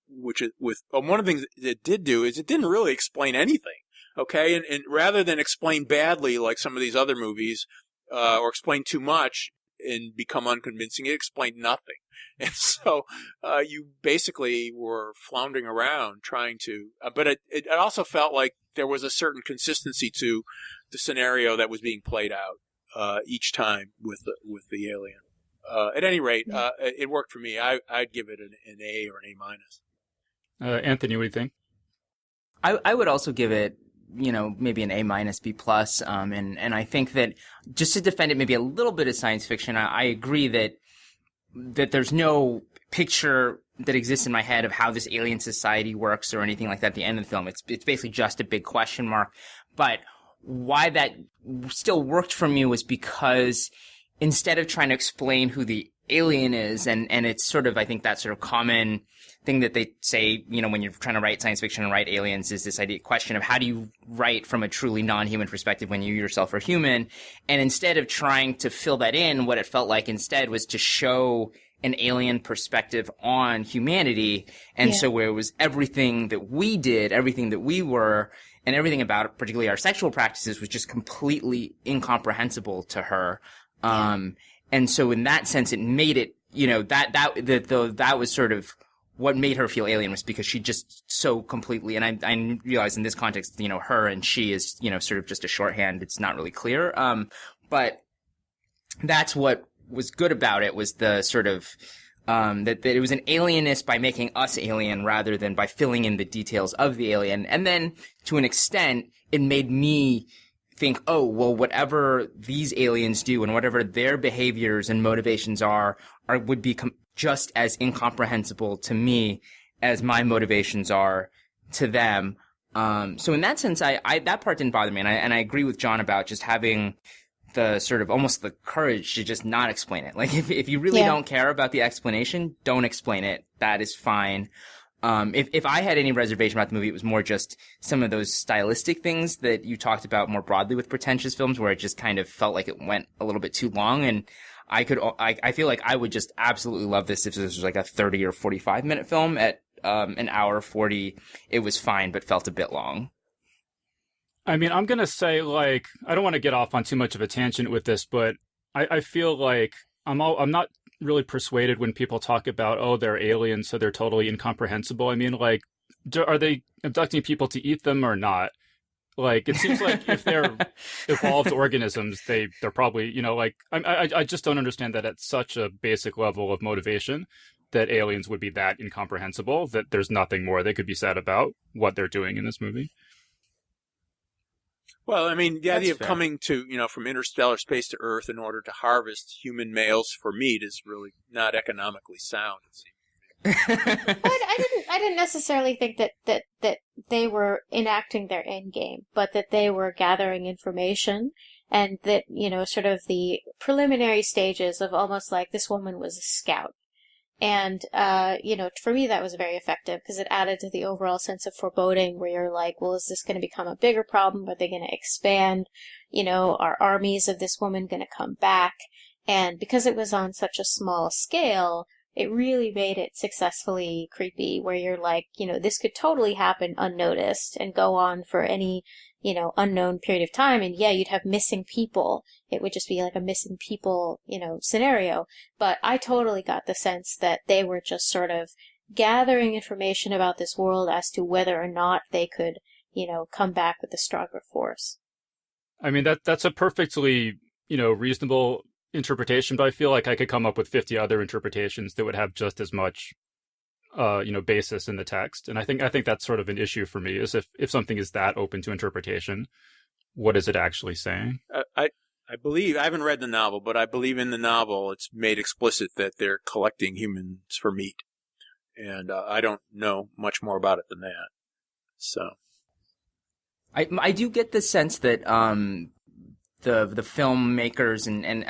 one of the things it did do is it didn't really explain anything. Okay, and rather than explain badly like some of these other movies, or explain too much and become unconvincing, it explained nothing. And so you basically were floundering around trying to, but it also felt like there was a certain consistency to the scenario that was being played out each time with the alien. At any rate, it worked for me. I'd give it an A or an A minus. Anthony, what do you think? I would also give it, maybe an A minus, B plus. And I think that just to defend it maybe a little bit of science fiction, I agree that there's no picture that exists in my head of how this alien society works or anything like that at the end of the film. It's basically just a big question mark. But why that still worked for me was because instead of trying to explain who the alien is, and it's sort of, I think that sort of common thing that they say, when you're trying to write science fiction and write aliens, is this question of how do you write from a truly non-human perspective when you yourself are human? And instead of trying to fill that in, what it felt like instead was to show an alien perspective on humanity. And so where it was everything that we did, everything that we were, and everything about particularly our sexual practices was just completely incomprehensible to her. And so in that sense, it made it, that was sort of what made her feel alien, was because she just so completely, and I realize in this context, her and she is, sort of just a shorthand. It's not really clear. But that's what was good about it, was the sort of, that it was an alienist by making us alien rather than by filling in the details of the alien. And then to an extent, it made me think, oh, well, whatever these aliens do and whatever their behaviors and motivations would be just as incomprehensible to me as my motivations are to them. So in that sense, I that part didn't bother me. And I agree with John about just having the sort of almost the courage to just not explain it. Like if you really don't care about the explanation, don't explain it. That is fine. If I had any reservation about the movie, it was more just some of those stylistic things that you talked about more broadly with pretentious films, where it just kind of felt like it went a little bit too long. And I feel like I would just absolutely love this if this was like a 30 or 45 minute film. At an hour 40, it was fine, but felt a bit long. I mean, I'm going to say, like, I don't want to get off on too much of a tangent with this, but I feel like I'm not really persuaded when people talk about, oh, they're aliens, so they're totally incomprehensible. I mean, like, are they abducting people to eat them or not? Like, it seems like if they're evolved organisms, they're probably, I just don't understand that at such a basic level of motivation that aliens would be that incomprehensible, that there's nothing more they could be said about what they're doing in this movie. Well, I mean, the idea of coming to, from interstellar space to Earth in order to harvest human males for meat is really not economically sound, it seems. I didn't necessarily think that they were enacting their end game, but that they were gathering information, and that, sort of the preliminary stages of almost like this woman was a scout. And, for me, that was very effective because it added to the overall sense of foreboding, where you're like, well, is this going to become a bigger problem? Are they going to expand? Are armies of this woman going to come back? And because it was on such a small scale, it really made it successfully creepy, where you're like, this could totally happen unnoticed and go on for any, unknown period of time. And yeah, you'd have missing people. It would just be like a missing people, scenario. But I totally got the sense that they were just sort of gathering information about this world as to whether or not they could, come back with a stronger force. I mean, that's a perfectly, reasonable interpretation, but I feel like I could come up with 50 other interpretations that would have just as much basis in the text. And I think that's sort of an issue for me, is if something is that open to interpretation, what is it actually saying? I believe, I haven't read the novel, but I believe in the novel it's made explicit that they're collecting humans for meat. And I don't know much more about it than that. So I do get the sense that the filmmakers and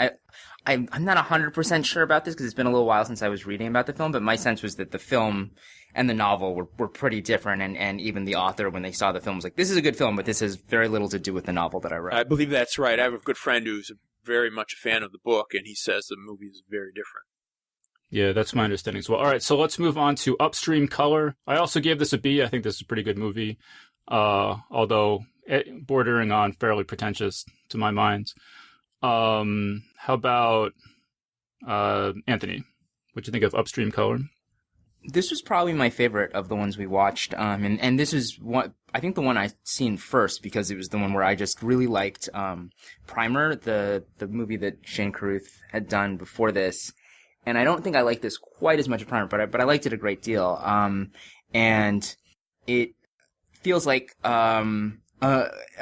I'm not 100% sure about this because it's been a little while since I was reading about the film, but my sense was that the film and the novel were pretty different, and even the author, when they saw the film, was like, this is a good film, but this has very little to do with the novel that I read. I believe that's right. I have a good friend who's very much a fan of the book, and he says the movie is very different. Yeah, that's my understanding as well. All right, so let's move on to Upstream Color. I also gave this a B. I think this is a pretty good movie, although bordering on fairly pretentious to my mind. How about Anthony? What do you think of Upstream Color? This was probably my favorite of the ones we watched, and this is I think the one I seen first because it was the one where I just really liked Primer, the movie that Shane Carruth had done before this, and I don't think I liked this quite as much as Primer, but I liked it a great deal, and it feels like a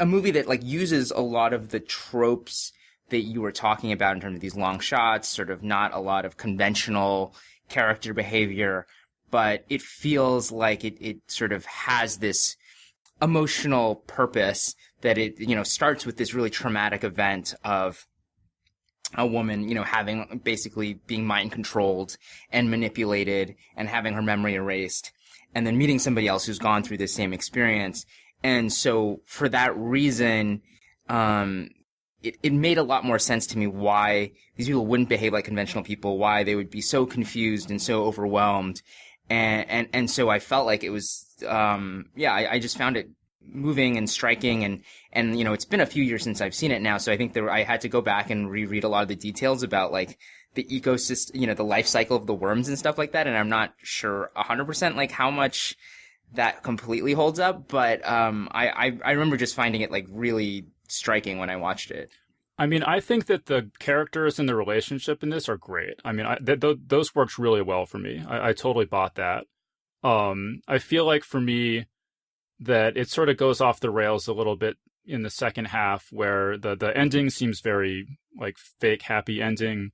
movie that like uses a lot of the tropes that you were talking about in terms of these long shots, sort of not a lot of conventional character behavior, but it feels like it sort of has this emotional purpose that it, starts with this really traumatic event of a woman, having basically being mind controlled and manipulated and having her memory erased, and then meeting somebody else who's gone through the same experience. And so for that reason, it made a lot more sense to me why these people wouldn't behave like conventional people, why they would be so confused and so overwhelmed. And so I felt like it was, I just found it moving and striking, and it's been a few years since I've seen it now, so I think I had to go back and reread a lot of the details about like the ecosystem, the life cycle of the worms and stuff like that, and I'm not sure 100% like how much that completely holds up, but I remember just finding it like really striking when I watched it. I mean, I think that the characters and the relationship in this are great. I mean, those worked really well for me. I totally bought that. I feel like for me that it sort of goes off the rails a little bit in the second half, where the ending seems very like fake happy ending.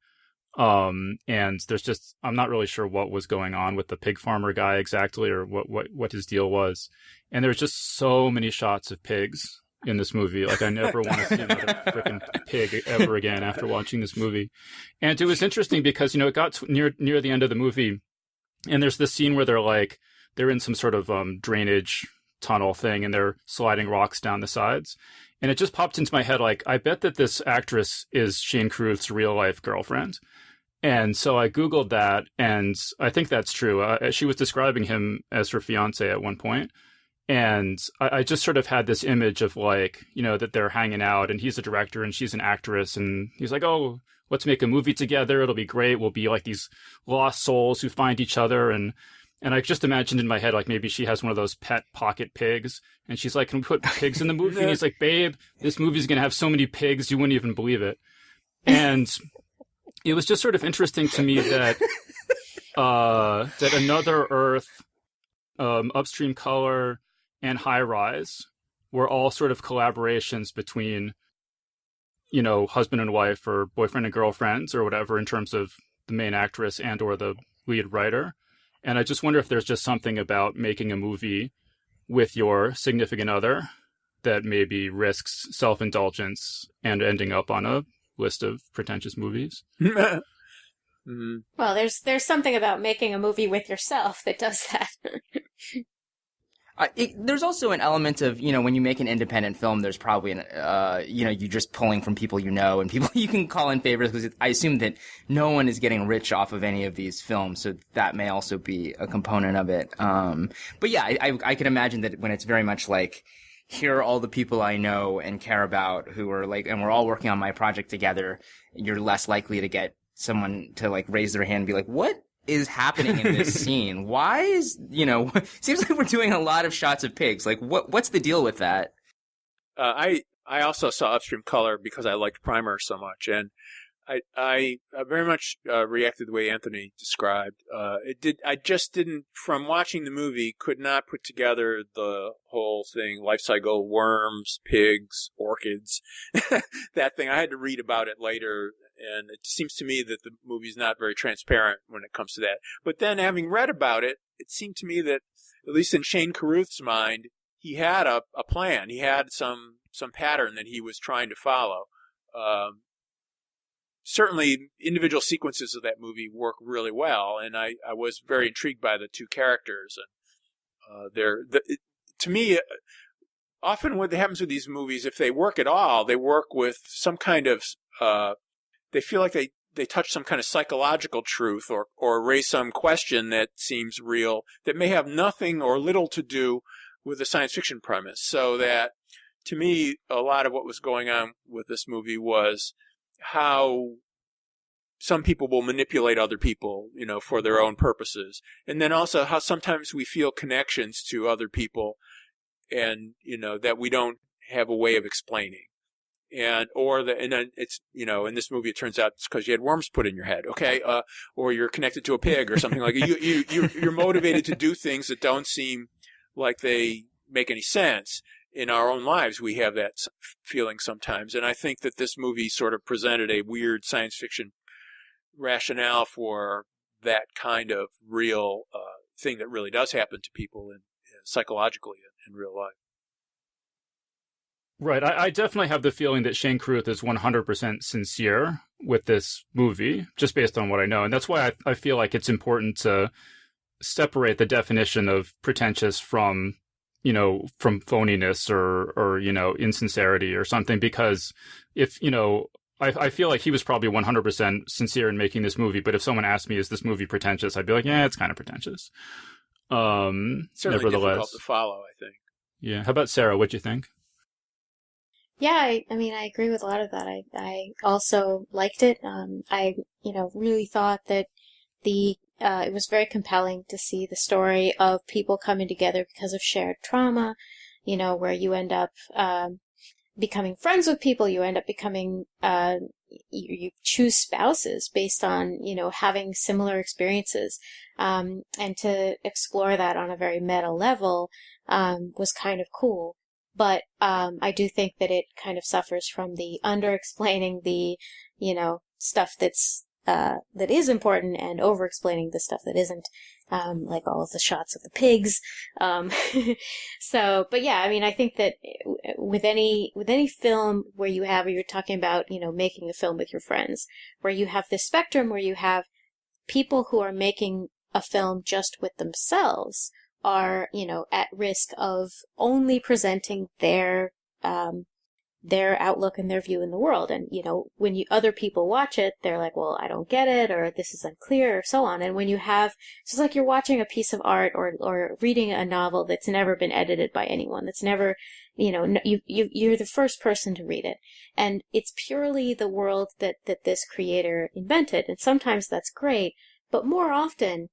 And there's just, I'm not really sure what was going on with the pig farmer guy exactly, or what his deal was. And there's just so many shots of pigs in this movie. Like, I never want to see another freaking pig ever again after watching this movie. And it was interesting because, it got near the end of the movie, and there's this scene where they're in some sort of drainage tunnel thing, and they're sliding rocks down the sides. And it just popped into my head, like, I bet that this actress is Shane Carruth's real life girlfriend. And so I Googled that, and I think that's true. She was describing him as her fiance at one point. And I just sort of had this image of like, that they're hanging out, and he's a director and she's an actress, and he's like, oh, let's make a movie together. It'll be great. We'll be like these lost souls who find each other. And I just imagined in my head, like, maybe she has one of those pet pocket pigs, and she's like, can we put pigs in the movie? And he's like, babe, this movie's going to have so many pigs, you wouldn't even believe it. And it was just sort of interesting to me that, that Another Earth, Upstream Color, and High Rise were all sort of collaborations between, husband and wife or boyfriend and girlfriends or whatever, in terms of the main actress and or the lead writer. And I just wonder if there's just something about making a movie with your significant other that maybe risks self-indulgence and ending up on a list of pretentious movies. Mm-hmm. Well, there's something about making a movie with yourself that does that. There's also an element of, when you make an independent film, there's probably you're just pulling from people and people you can call in favors, because I assume that no one is getting rich off of any of these films, so that may also be a component of it. But yeah, I can imagine that when it's very much like, here are all the people I know and care about who are like, and we're all working on my project together, you're less likely to get someone to like raise their hand and be like, what is happening in this scene? Why is, seems like we're doing a lot of shots of pigs. Like, what's the deal with that? I also saw Upstream Color because I liked Primer so much, and I very much reacted the way Anthony described. I just didn't, from watching the movie, could not put together the whole thing, life cycle, worms, pigs, orchids, that thing. I had to read about it later, and it seems to me that the movie's not very transparent when it comes to that. But then, having read about it, it seemed to me that, at least in Shane Carruth's mind, he had a plan. He had some pattern that he was trying to follow. certainly individual sequences of that movie work really well, and I was very intrigued by the two characters. And to me, often what happens with these movies, if they work at all, they work with some kind of, they feel like they touch some kind of psychological truth or raise some question that seems real that may have nothing or little to do with the science fiction premise. So that, to me, a lot of what was going on with this movie was how some people will manipulate other people, for their own purposes. And then also how sometimes we feel connections to other people and, that we don't have a way of explaining. And then it's, in this movie, it turns out it's because you had worms put in your head. Okay. Or you're connected to a pig or something like that. You're motivated to do things that don't seem like they make any sense. In our own lives, we have that feeling sometimes. And I think that this movie sort of presented a weird science fiction rationale for that kind of real thing that really does happen to people psychologically in real life. Right. I definitely have the feeling that Shane Carruth is 100% sincere with this movie, just based on what I know. And that's why I feel like it's important to separate the definition of pretentious from phoniness or insincerity or something, because if, I feel like he was probably 100% sincere in making this movie, but if someone asked me, is this movie pretentious? I'd be like, yeah, it's kind of pretentious. Certainly difficult to follow, I think. Yeah. How about Sarah? What'd you think? Yeah, I agree with a lot of that. I also liked it. I really thought that it was very compelling to see the story of people coming together because of shared trauma, where you end up becoming friends with people, you end up becoming, you choose spouses based on, having similar experiences. And to explore that on a very meta level was kind of cool. But I do think that it kind of suffers from the under-explaining the, stuff that is important and over-explaining the stuff that isn't, like all of the shots of the pigs. But yeah, I think that with any film where you're talking about, making a film with your friends, where you have this spectrum where you have people who are making a film just with themselves are, at risk of only presenting their outlook and their view in the world. And, when other people watch it, they're like, well, I don't get it, or this is unclear, or so on. And when you have, it's like you're watching a piece of art or reading a novel that's never been edited by anyone, that's never, you're the first person to read it. And it's purely the world that this creator invented. And sometimes that's great, but more often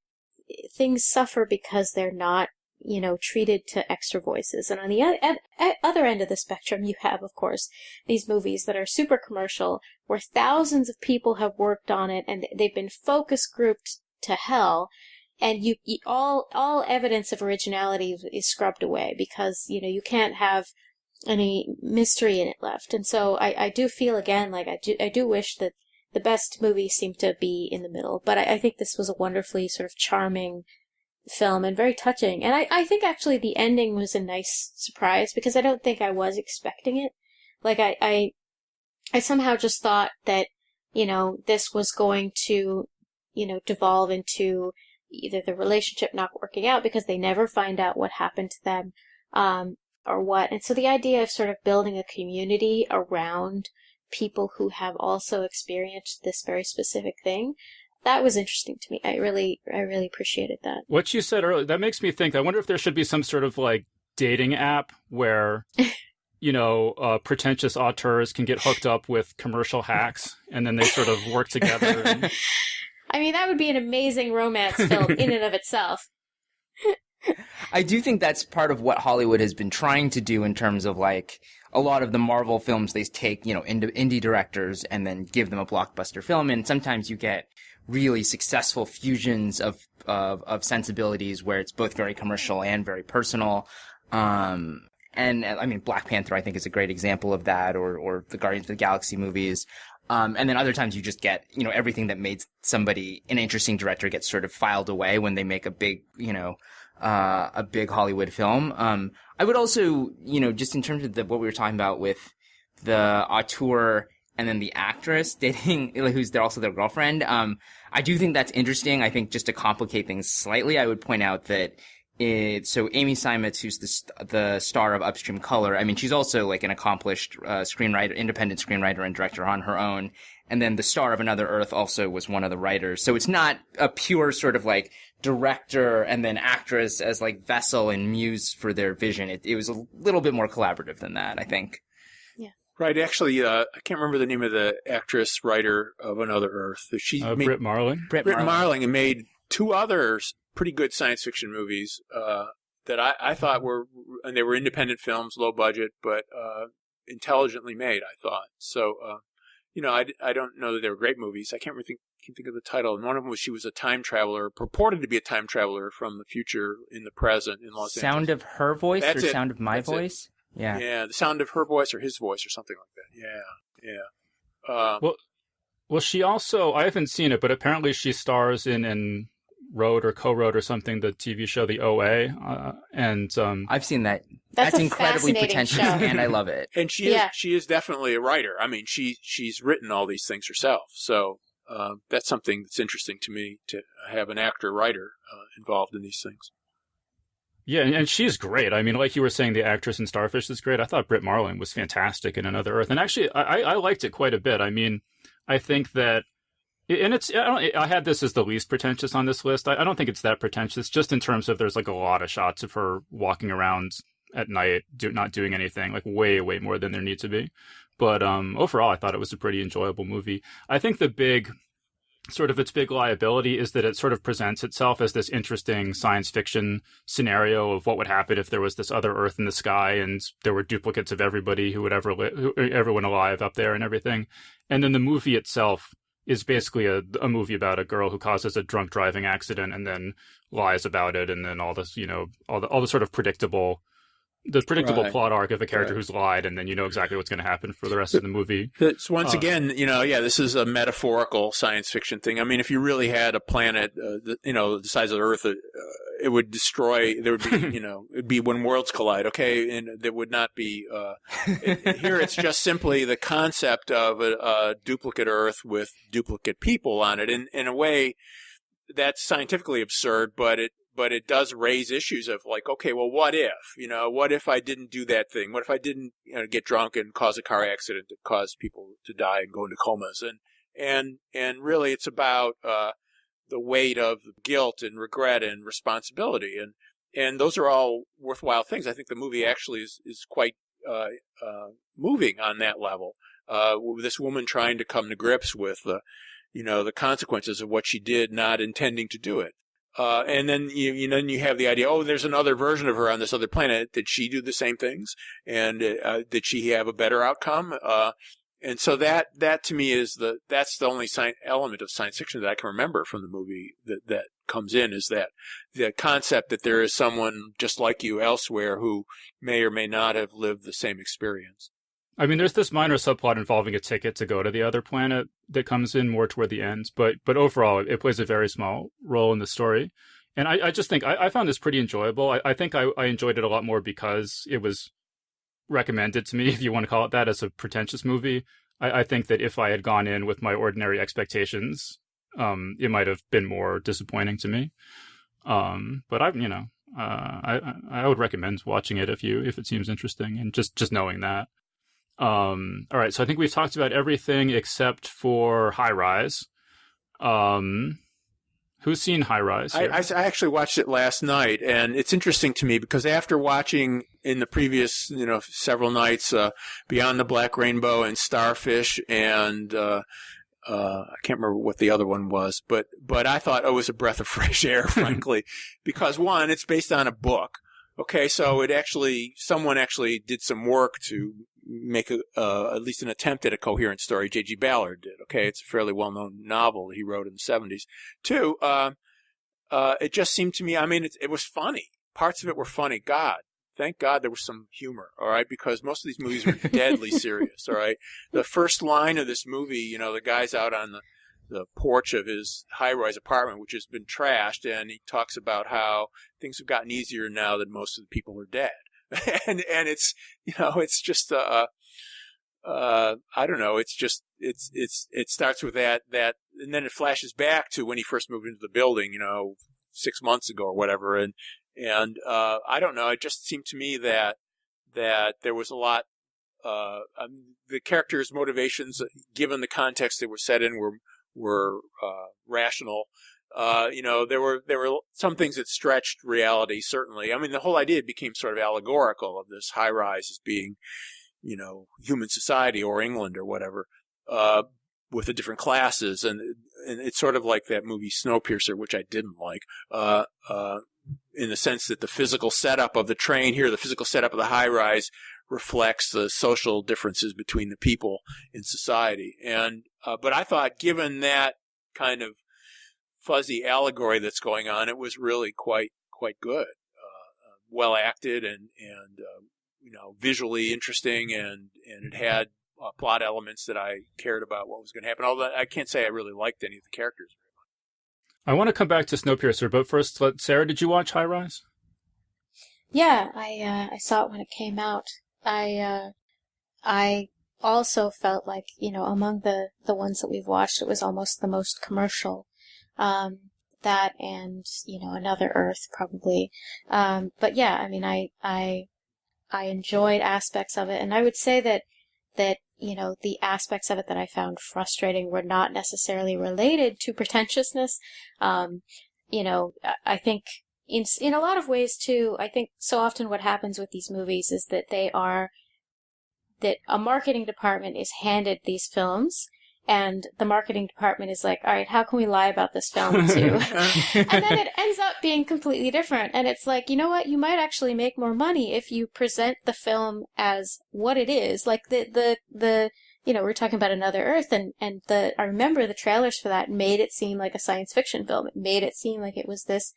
things suffer because they're not, treated to extra voices. And on the other end of the spectrum, you have, of course, these movies that are super commercial, where thousands of people have worked on it, and they've been focus grouped to hell, and all evidence of originality is scrubbed away because, you can't have any mystery in it left. And so I do feel, again, like I do wish that the best movies seem to be in the middle, but I think this was a wonderfully sort of charming film and very touching. And I think actually the ending was a nice surprise because I don't think I was expecting it. Like I somehow just thought that, this was going to, devolve into either the relationship not working out because they never find out what happened to them, or what. And so the idea of sort of building a community around people who have also experienced this very specific thing, that was interesting to me. I really appreciated that. What you said earlier, that makes me think, I wonder if there should be some sort of like dating app where, pretentious auteurs can get hooked up with commercial hacks and then they sort of work together. And... that would be an amazing romance film in and of itself. I do think that's part of what Hollywood has been trying to do in terms of like a lot of the Marvel films. They take, indie directors and then give them a blockbuster film. And sometimes you get really successful fusions of sensibilities where it's both very commercial and very personal. And Black Panther, I think, is a great example of that, or the Guardians of the Galaxy movies. And then other times you just get, everything that made somebody an interesting director gets sort of filed away when they make a big, a big Hollywood film. I would also, just in terms of what we were talking about with the auteur and then the actress dating, who's also their girlfriend. I do think that's interesting. I think just to complicate things slightly, I would point out that so Amy Seimetz, who's the star of Upstream Color, I mean, she's also like an accomplished screenwriter, independent screenwriter and director on her own. And then the star of Another Earth also was one of the writers. So it's not a pure sort of like director and then actress as like vessel and muse for their vision. It was a little bit more collaborative than that, I think. Right. Actually, I can't remember the name of the actress writer of Another Earth. She made Britt Marling. Britt Marling, and made two others pretty good science fiction movies that I thought were, and they were independent films, low budget, but intelligently made, I thought. So, I don't know that they were great movies. I can't really think of the title. And one of them was she was a time traveler, purported to be a time traveler from the future in the present in Los Angeles. Sound of Her Voice That's or it. Sound of My That's it. Voice? Yeah. Yeah, the sound of her voice or his voice or something like that. Yeah. Well, she also, I haven't seen it, but apparently she stars in wrote or co-wrote or something, the TV show The OA. I've seen that. That's a incredibly fascinating pretentious, show. and I love it. And she is definitely a writer. I mean, she's written all these things herself. So that's something that's interesting to me, to have an actor-writer involved in these things. Yeah, and she's great. I mean, like you were saying, the actress in Starfish is great. I thought Britt Marling was fantastic in Another Earth. And actually, I liked it quite a bit. I mean, I think that, and I had this as the least pretentious on this list. I don't think it's that pretentious, just in terms of there's like a lot of shots of her walking around at night, not doing anything, like way, way more than there need to be. But overall, I thought it was a pretty enjoyable movie. I think its big liability is that it sort of presents itself as this interesting science fiction scenario of what would happen if there was this other Earth in the sky and there were duplicates of everybody everyone alive up there and everything. And then the movie itself is basically a movie about a girl who causes a drunk driving accident and then lies about it, and then all this, all the sort of predictable Right. plot arc of a character who's lied, and then you know exactly what's going to happen for the rest of the movie. It's once again, this is a metaphorical science fiction thing. I mean, if you really had a planet, the size of the Earth, it would destroy. There would be, it'd be when worlds collide. Okay, and there would not be. Here, it's just simply the concept of a duplicate Earth with duplicate people on it. And in a way, that's scientifically absurd, but it does raise issues of like, okay, well, what if I didn't do that thing? What if I didn't, get drunk and cause a car accident that caused people to die and go into comas? And really it's about, the weight of guilt and regret and responsibility. And those are all worthwhile things. I think the movie actually is quite, moving on that level. This woman trying to come to grips with the consequences of what she did, not intending to do it. And then you have the idea, there's another version of her on this other planet. Did she do the same things? And did she have a better outcome? And so that to me that's the only element of science fiction that I can remember from the movie that comes in, is that the concept that there is someone just like you elsewhere who may or may not have lived the same experience. I mean, there's this minor subplot involving a ticket to go to the other planet that comes in more toward the end, but overall, it plays a very small role in the story. And I just think I found this pretty enjoyable. I think I enjoyed it a lot more because it was recommended to me, if you want to call it that, as a pretentious movie. I think that if I had gone in with my ordinary expectations, it might have been more disappointing to me. But I would recommend watching it if it seems interesting, and just knowing that. All right, so I think we've talked about everything except for High Rise. Who's seen High Rise here? I actually watched it last night, and it's interesting to me because after watching in the previous, several nights, Beyond the Black Rainbow and Starfish, and I can't remember what the other one was, but I thought it was a breath of fresh air, frankly, because one, it's based on a book. Okay, so someone actually did some work to make at least an attempt at a coherent story. J.G. Ballard did. Okay, it's a fairly well-known novel that he wrote in the 70s. Two, it just seemed to me, I mean, it was funny. Parts of it were funny. Thank God there was some humor, all right, because most of these movies were deadly serious, all right? The first line of this movie, the guy's out on the porch of his high-rise apartment, which has been trashed, and he talks about how things have gotten easier now that most of the people are dead. and it's, it's just I don't know. It's just it starts with that, and then it flashes back to when he first moved into the building, 6 months ago or whatever, and I don't know. It just seemed to me that there was a lot. The characters' motivations, given the context they were set in, were rational. There were some things that stretched reality. Certainly, I mean, the whole idea became sort of allegorical of this high rise as being, human society or England or whatever, with the different classes, and it's sort of like that movie Snowpiercer, which I didn't like, in the sense that the physical setup of the train here, the physical setup of the high rise, reflects the social differences between the people in society. And but I thought, given that kind of fuzzy allegory that's going on, it was really quite good, well acted, and visually interesting, and it had plot elements that I cared about what was going to happen. Although I can't say I really liked any of the characters very much. I want to come back to Snowpiercer, but first, Sarah, did you watch High Rise? Yeah, I saw it when it came out. I also felt like, among the ones that we've watched, it was almost the most commercial. That and, Another Earth probably. But yeah, I mean, I enjoyed aspects of it, and I would say that the aspects of it that I found frustrating were not necessarily related to pretentiousness. I think in a lot of ways too, I think so often what happens with these movies is that that a marketing department is handed these films, and the marketing department is like, all right, how can we lie about this film too? And then it ends up being completely different. And it's like, you know what? You might actually make more money if you present the film as what it is. Like we're talking about Another Earth, and I remember the trailers for that made it seem like a science fiction film. It made it seem like it was this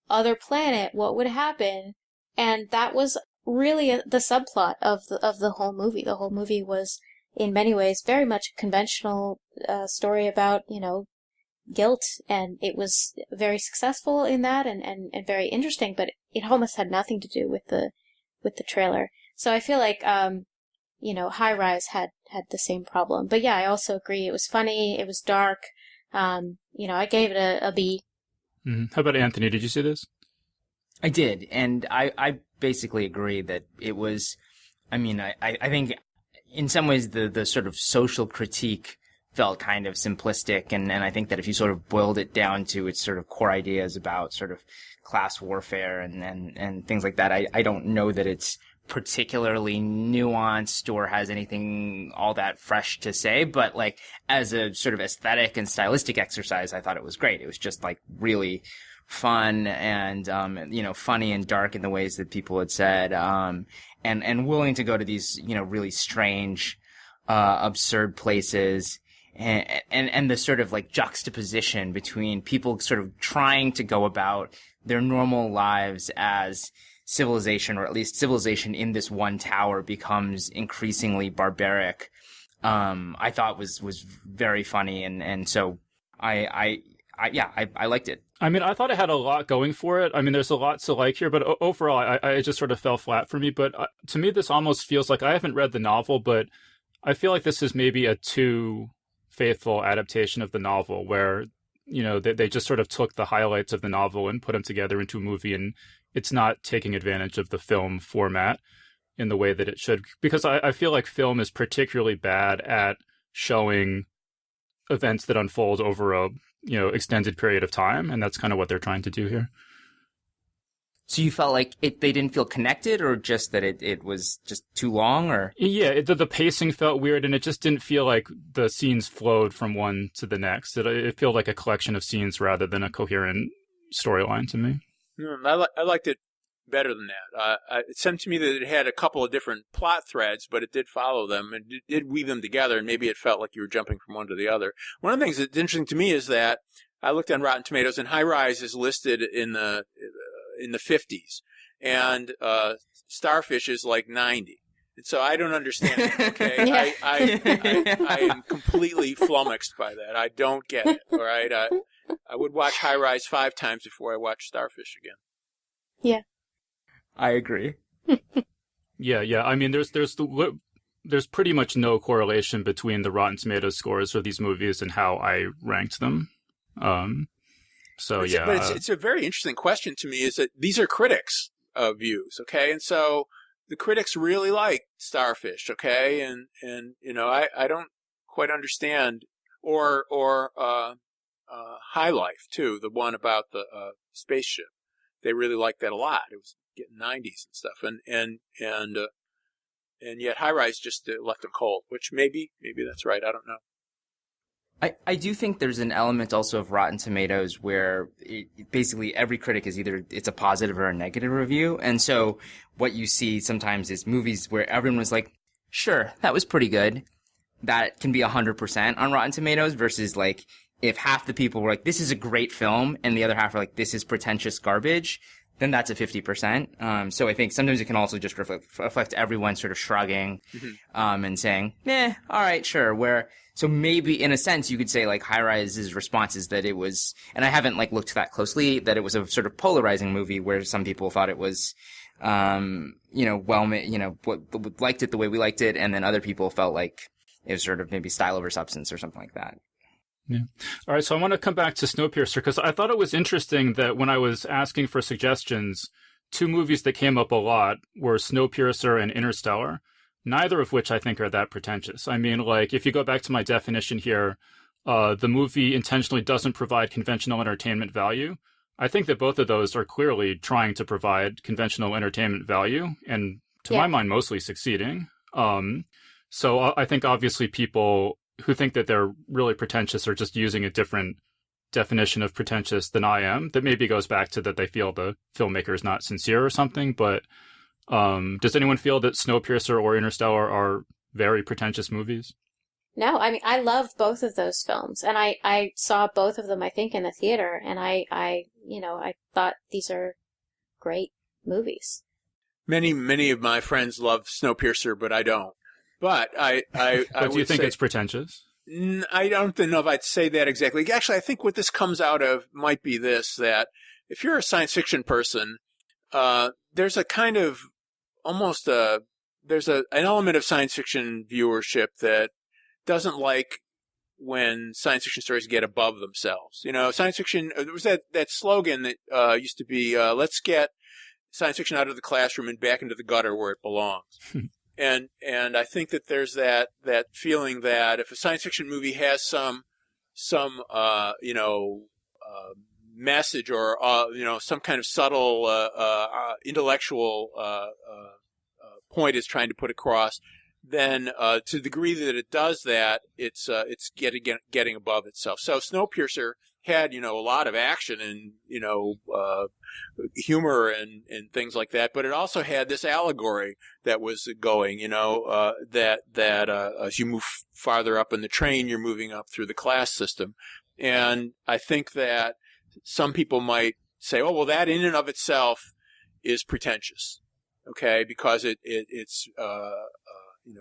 other planet. What would happen? And that was really the subplot of the whole movie. The whole movie was, in many ways, very much a conventional story about, guilt, and it was very successful in that and very interesting, but it almost had nothing to do with the trailer. So I feel like, High Rise had the same problem. But yeah, I also agree. It was funny. It was dark. I gave it a B. Mm-hmm. How about Anthony? Did you see this? I did, and I basically agree that it was, I think in some ways the sort of social critique felt kind of simplistic, and I think that if you sort of boiled it down to its sort of core ideas about sort of class warfare and things like that, I don't know that it's particularly nuanced or has anything all that fresh to say, but like as a sort of aesthetic and stylistic exercise, I thought it was great. It was just like really fun and, funny and dark in the ways that people had said, and willing to go to these, really strange, absurd places, and the sort of like juxtaposition between people sort of trying to go about their normal lives as civilization, or at least civilization in this one tower, becomes increasingly barbaric. I thought was very funny, and so I liked it. I mean, I thought it had a lot going for it. I mean, there's a lot to like here, but overall, I just sort of fell flat for me. But to me, this almost feels like, I haven't read the novel, but I feel like this is maybe a too faithful adaptation of the novel, where, they just sort of took the highlights of the novel and put them together into a movie, and it's not taking advantage of the film format in the way that it should. Because I feel like film is particularly bad at showing events that unfold over a extended period of time, and that's kind of what they're trying to do here. So you felt like they didn't feel connected, or just that it was just too long, or? Yeah, the pacing felt weird, and it just didn't feel like the scenes flowed from one to the next. It felt like a collection of scenes rather than a coherent storyline to me. I liked it better than that. It seemed to me that it had a couple of different plot threads, but it did follow them and it did weave them together, and maybe it felt like you were jumping from one to the other. One of the things that's interesting to me is that I looked on Rotten Tomatoes, and High Rise is listed in the 50s, and Starfish is like 90. And so I don't understand it, okay? Yeah. I am completely flummoxed by that. I don't get it, all right? I would watch High Rise 5 times before I watch Starfish again. Yeah. I agree. Yeah. I mean, there's there's pretty much no correlation between the Rotten Tomatoes scores for these movies and how I ranked them. It's a very interesting question to me, is that these are critics' views, okay? And so the critics really like Starfish, okay? And I don't quite understand, or High Life too, the one about the spaceship. They really liked that a lot. It was getting 90s and stuff, and yet High Rise just left them cold. Which maybe that's right. I don't know. I do think there's an element also of Rotten Tomatoes where basically every critic is either it's a positive or a negative review. And so what you see sometimes is movies where everyone was like, sure, that was pretty good. That can be 100% on Rotten Tomatoes versus like if half the people were like, this is a great film and the other half are like, this is pretentious garbage, then that's a 50%. So I think sometimes it can also just reflect everyone sort of shrugging and saying, all right, sure. So maybe in a sense you could say like High Rise's response is that it was, and I haven't like looked that closely, that it was a sort of polarizing movie where some people thought it was, well made, liked it the way we liked it, and then other people felt like it was sort of maybe style over substance or something like that. Yeah. All right. So I want to come back to Snowpiercer because I thought it was interesting that when I was asking for suggestions, two movies that came up a lot were Snowpiercer and Interstellar, neither of which I think are that pretentious. I mean, like, if you go back to my definition here, the movie intentionally doesn't provide conventional entertainment value. I think that both of those are clearly trying to provide conventional entertainment value and, to my mind, mostly succeeding. So I think obviously people who think that they're really pretentious are just using a different definition of pretentious than I am. That maybe goes back to that they feel the filmmaker is not sincere or something. But does anyone feel that Snowpiercer or Interstellar are very pretentious movies? No, I mean, I love both of those films, and I saw both of them, I think, in the theater, and I thought these are great movies. Many of my friends love Snowpiercer, but I don't. But But do you think it's pretentious? I don't know if I'd say that exactly. Actually, I think what this comes out of might be this, that if you're a science fiction person, there's a kind of almost there's an element of science fiction viewership that doesn't like when science fiction stories get above themselves. Science fiction, there was that slogan that used to be, let's get science fiction out of the classroom and back into the gutter where it belongs. And I think that there's that feeling that if a science fiction movie has some message or some kind of subtle intellectual point it's trying to put across, then to the degree that it does that, it's getting above itself. So Snowpiercer had a lot of action and humor and things like that, but it also had this allegory that was going, that as you move farther up in the train, you're moving up through the class system. And I think that some people might say, oh, well, that in and of itself is pretentious, okay, because it's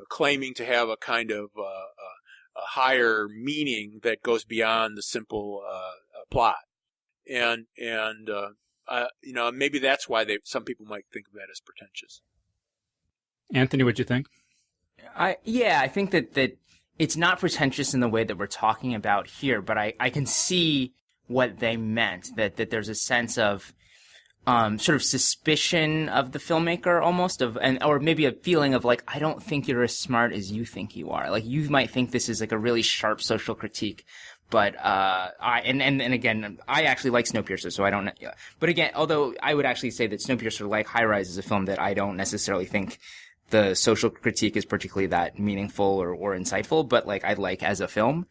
claiming to have a kind of a higher meaning that goes beyond the simple plot, and maybe that's why some people might think of that as pretentious. Anthony, what'd you think? I think that it's not pretentious in the way that we're talking about here, but I can see what they meant, that there's a sense of sort of suspicion of the filmmaker almost or maybe a feeling of like, I don't think you're as smart as you think you are. Like, you might think this is like a really sharp social critique, but again, I actually like Snowpiercer, so I don't. But again, although I would actually say that Snowpiercer, like High Rise, is a film that I don't necessarily think the social critique is particularly that meaningful or insightful, but like I like as a film.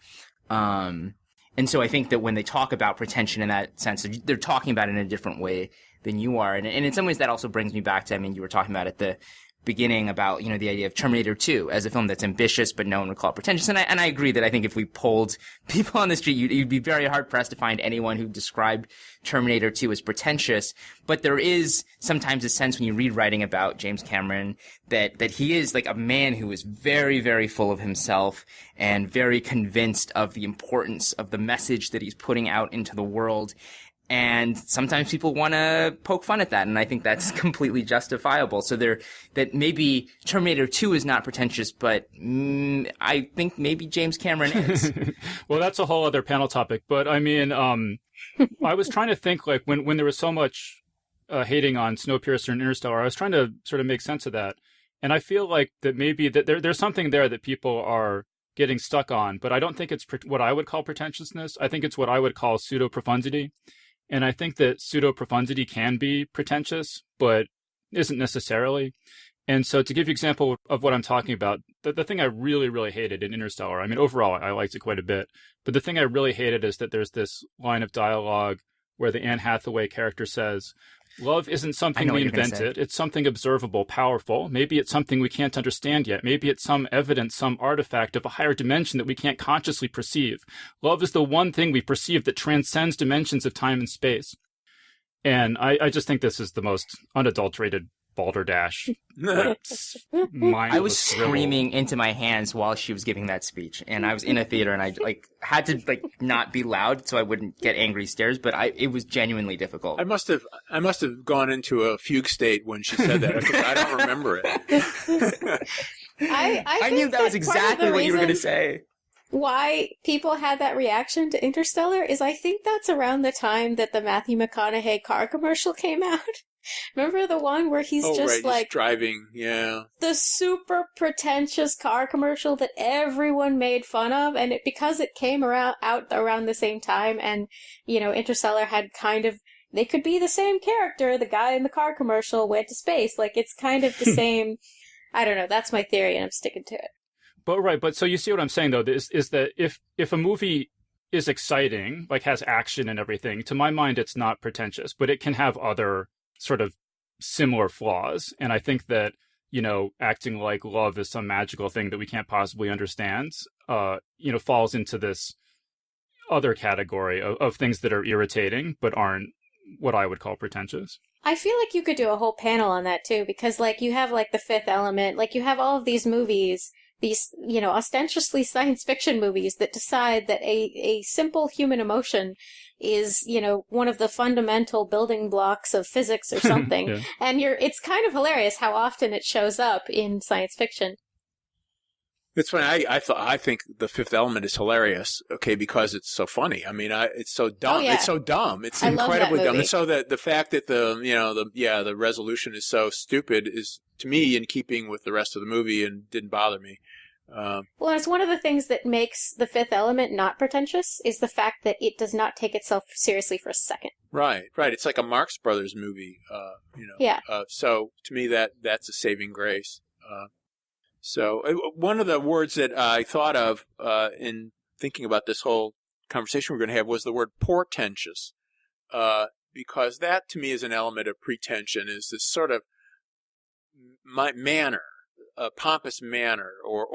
And so I think that when they talk about pretension in that sense, they're talking about it in a different way than you are. And in some ways that also brings me back to, you were talking about at the beginning about, the idea of Terminator 2 as a film that's ambitious, but no one would call it pretentious. And I agree that I think if we polled people on the street, you'd be very hard pressed to find anyone who described Terminator 2 as pretentious. But there is sometimes a sense when you read writing about James Cameron that he is like a man who is very, very full of himself and very convinced of the importance of the message that he's putting out into the world. And sometimes people want to poke fun at that, and I think that's completely justifiable. So that maybe Terminator 2 is not pretentious, but I think maybe James Cameron is. Well, that's a whole other panel topic. But I mean, I was trying to think, like, when there was so much hating on Snowpiercer and Interstellar, I was trying to sort of make sense of that. And I feel like that maybe that there's something there that people are getting stuck on, but I don't think it's what I would call pretentiousness. I think it's what I would call pseudo-profundity. And I think that pseudo-profundity can be pretentious, but isn't necessarily. And so to give you an example of what I'm talking about, the thing I really, really hated in Interstellar, I mean, overall, I liked it quite a bit. But the thing I really hated is that there's this line of dialogue where the Anne Hathaway character says, love isn't something we invented. It's something observable, powerful. Maybe it's something we can't understand yet. Maybe it's some evidence, some artifact of a higher dimension that we can't consciously perceive. Love is the one thing we perceive that transcends dimensions of time and space. And I just think this is the most unadulterated balderdash. I was screaming into my hands while she was giving that speech, and I was in a theater, and I had to not be loud so I wouldn't get angry stares. But it was genuinely difficult. I must have gone into a fugue state when she said that because I don't remember it. I knew that was exactly what you were going to say. Why people had that reaction to Interstellar is I think that's around the time that the Matthew McConaughey car commercial came out. Remember the one where he's just driving, yeah. The super pretentious car commercial that everyone made fun of, and because it came out around the same time, and Interstellar had they could be the same character. The guy in the car commercial went to space. It's kind of the same. I don't know. That's my theory, and I'm sticking to it. But so you see what I'm saying though, is that if a movie is exciting, has action and everything, to my mind it's not pretentious, but it can have other sort of similar flaws. And I think that, acting like love is some magical thing that we can't possibly understand, falls into this other category of things that are irritating, but aren't what I would call pretentious. I feel like you could do a whole panel on that too, because you have The Fifth Element, you have all of these movies, these, ostentiously science fiction movies that decide that a simple human emotion is, one of the fundamental building blocks of physics or something. Yeah. And it's kind of hilarious how often it shows up in science fiction. It's funny. I think The Fifth Element is hilarious. Okay, because it's so funny. I mean, it's so dumb. Oh, yeah. It's so dumb. It's incredibly dumb. And so the fact that the resolution is so stupid is, to me, in keeping with the rest of the movie and didn't bother me. Well, it's one of the things that makes The Fifth Element not pretentious is the fact that it does not take itself seriously for a second. Right. It's like a Marx Brothers movie. Yeah. So to me, that's a saving grace. So one of the words that I thought of in thinking about this whole conversation we're going to have was the word portentous, because that to me is an element of pretension, is this sort of manner, a pompous manner, or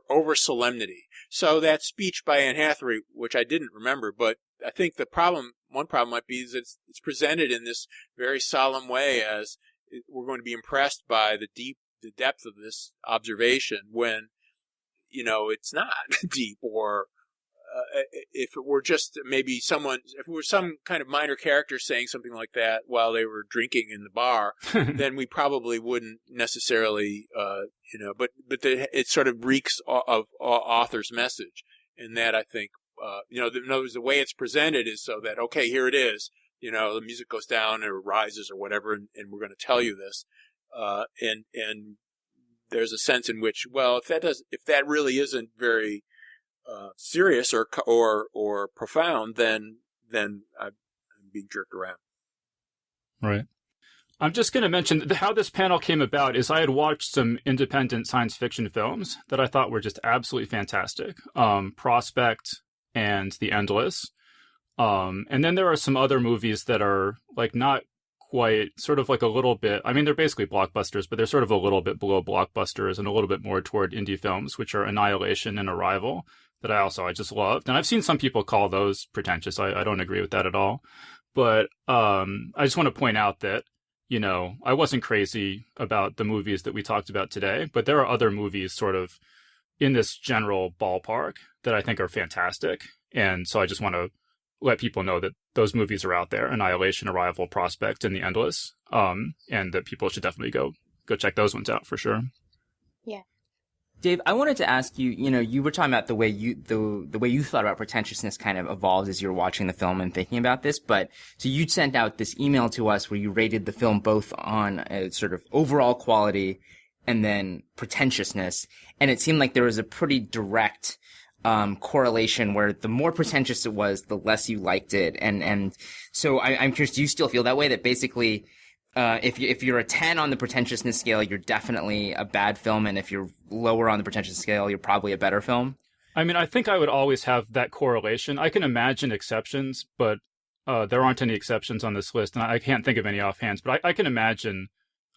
over solemnity. So that speech by Anne Hathaway, which I didn't remember, but I think one problem might be is it's presented in this very solemn way, as we're going to be impressed by the depth of this observation, when it's not deep, or if it were just maybe if it were some kind of minor character saying something like that while they were drinking in the bar, then we probably wouldn't necessarily, but it sort of reeks of author's message. And that, I think, in other words, the way it's presented is so that, okay, here it is, the music goes down or rises or whatever, and we're going to tell you this. And there's a sense in which, well, if that really isn't very serious or profound, then I'm being jerked around. Right. I'm just going to mention how this panel came about is I had watched some independent science fiction films that I thought were just absolutely fantastic. Prospect and The Endless. And then there are some other movies that are not quite, sort of a little bit, I mean, they're basically blockbusters, but they're sort of a little bit below blockbusters and a little bit more toward indie films, which are Annihilation and Arrival, that I just loved. And I've seen some people call those pretentious. I don't agree with that at all. But I just want to point out that, I wasn't crazy about the movies that we talked about today, but there are other movies sort of in this general ballpark that I think are fantastic. And so I just want to let people know that those movies are out there, Annihilation, Arrival, Prospect, and The Endless, and that people should definitely go check those ones out for sure. Yeah. Dave, I wanted to ask you, you were talking about the way you thought about pretentiousness kind of evolves as you were watching the film and thinking about this, but so you sent out this email to us where you rated the film both on a sort of overall quality and then pretentiousness, and it seemed like there was a pretty direct correlation where the more pretentious it was, the less you liked it, and so I'm curious, do you still feel that way, that basically if you're a 10 on the pretentiousness scale, you're definitely a bad film, and if you're lower on the pretentious scale, you're probably a better film? I mean, I think I would always have that correlation. I can imagine exceptions, but there aren't any exceptions on this list, and I can't think of any offhands, but I can imagine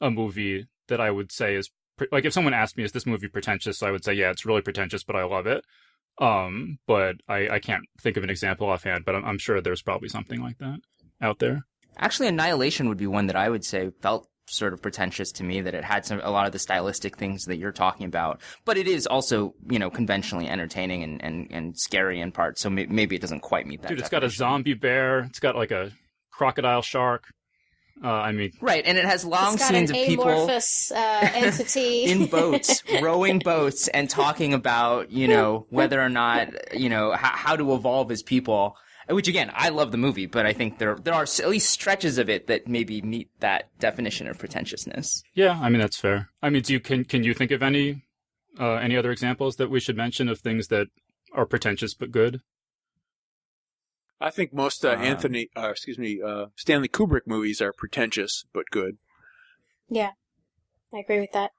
a movie that I would say is, like, if someone asked me, is this movie pretentious, I would say, yeah, it's really pretentious, but I love it. But I can't think of an example offhand, but I'm sure there's probably something like that out there. Actually, Annihilation would be one that I would say felt sort of pretentious to me, that it had a lot of the stylistic things that you're talking about. But it is also, conventionally entertaining and scary in parts, so maybe it doesn't quite meet that Dude, it's definition. got a zombie bear. It's got, like, a crocodile shark. Right, and it has long scenes of people amorphous entity in boats, rowing boats, and talking about, whether or not, how to evolve as people. Which, again, I love the movie, but I think there are at least stretches of it that maybe meet that definition of pretentiousness. Yeah, I mean, that's fair. I mean, can you think of any other examples that we should mention of things that are pretentious but good? I think most Stanley Kubrick movies are pretentious but good. Yeah, I agree with that.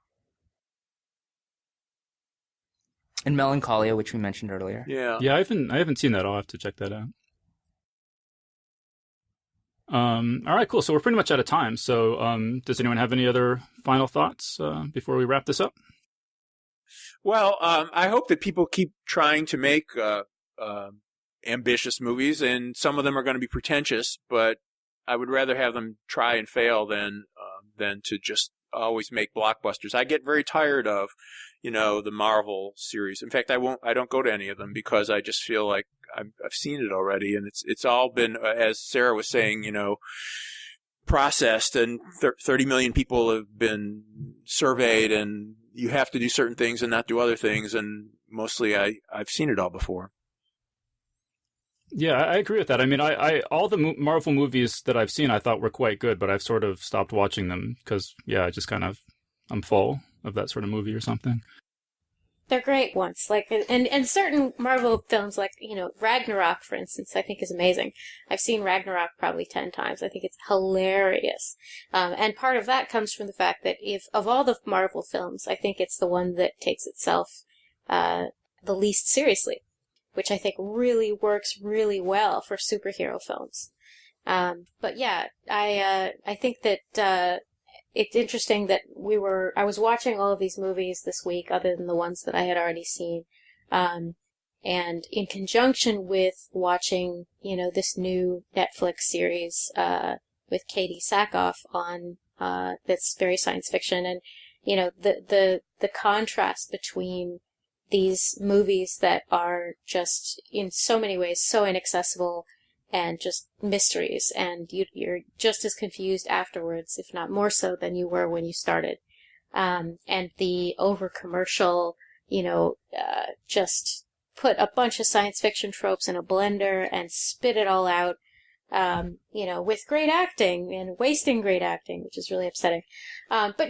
And Melancholia, which we mentioned earlier. Yeah. Yeah, I haven't seen that. I'll have to check that out. All right, cool. So we're pretty much out of time. So does anyone have any other final thoughts before we wrap this up? Well, I hope that people keep trying to make ambitious movies, and some of them are going to be pretentious, but I would rather have them try and fail than to just always make blockbusters. I get very tired of, the Marvel series. In fact, I don't go to any of them because I just feel like I've seen it already, and it's all been, as Sarah was saying, processed, and 30 million people have been surveyed, and you have to do certain things and not do other things, and mostly I've seen it all before. Yeah, I agree with that. I mean, I all the Marvel movies that I've seen I thought were quite good, but I've sort of stopped watching them because, I just kind of, I'm full of that sort of movie or something. They're great ones, like, and certain Marvel films, like, Ragnarok, for instance, I think is amazing. I've seen Ragnarok probably 10 times. I think it's hilarious. And part of that comes from the fact that of all the Marvel films, I think it's the one that takes itself the least seriously, which I think really works really well for superhero films. But yeah, I think that it's interesting that I was watching all of these movies this week, other than the ones that I had already seen, and in conjunction with watching, this new Netflix series with Katie Sackhoff on that's very science fiction, and the contrast between these movies that are just in so many ways so inaccessible and just mysteries, and you're just as confused afterwards, if not more so than you were when you started. And the over-commercial, just put a bunch of science fiction tropes in a blender and spit it all out, with great acting and wasting great acting, which is really upsetting. But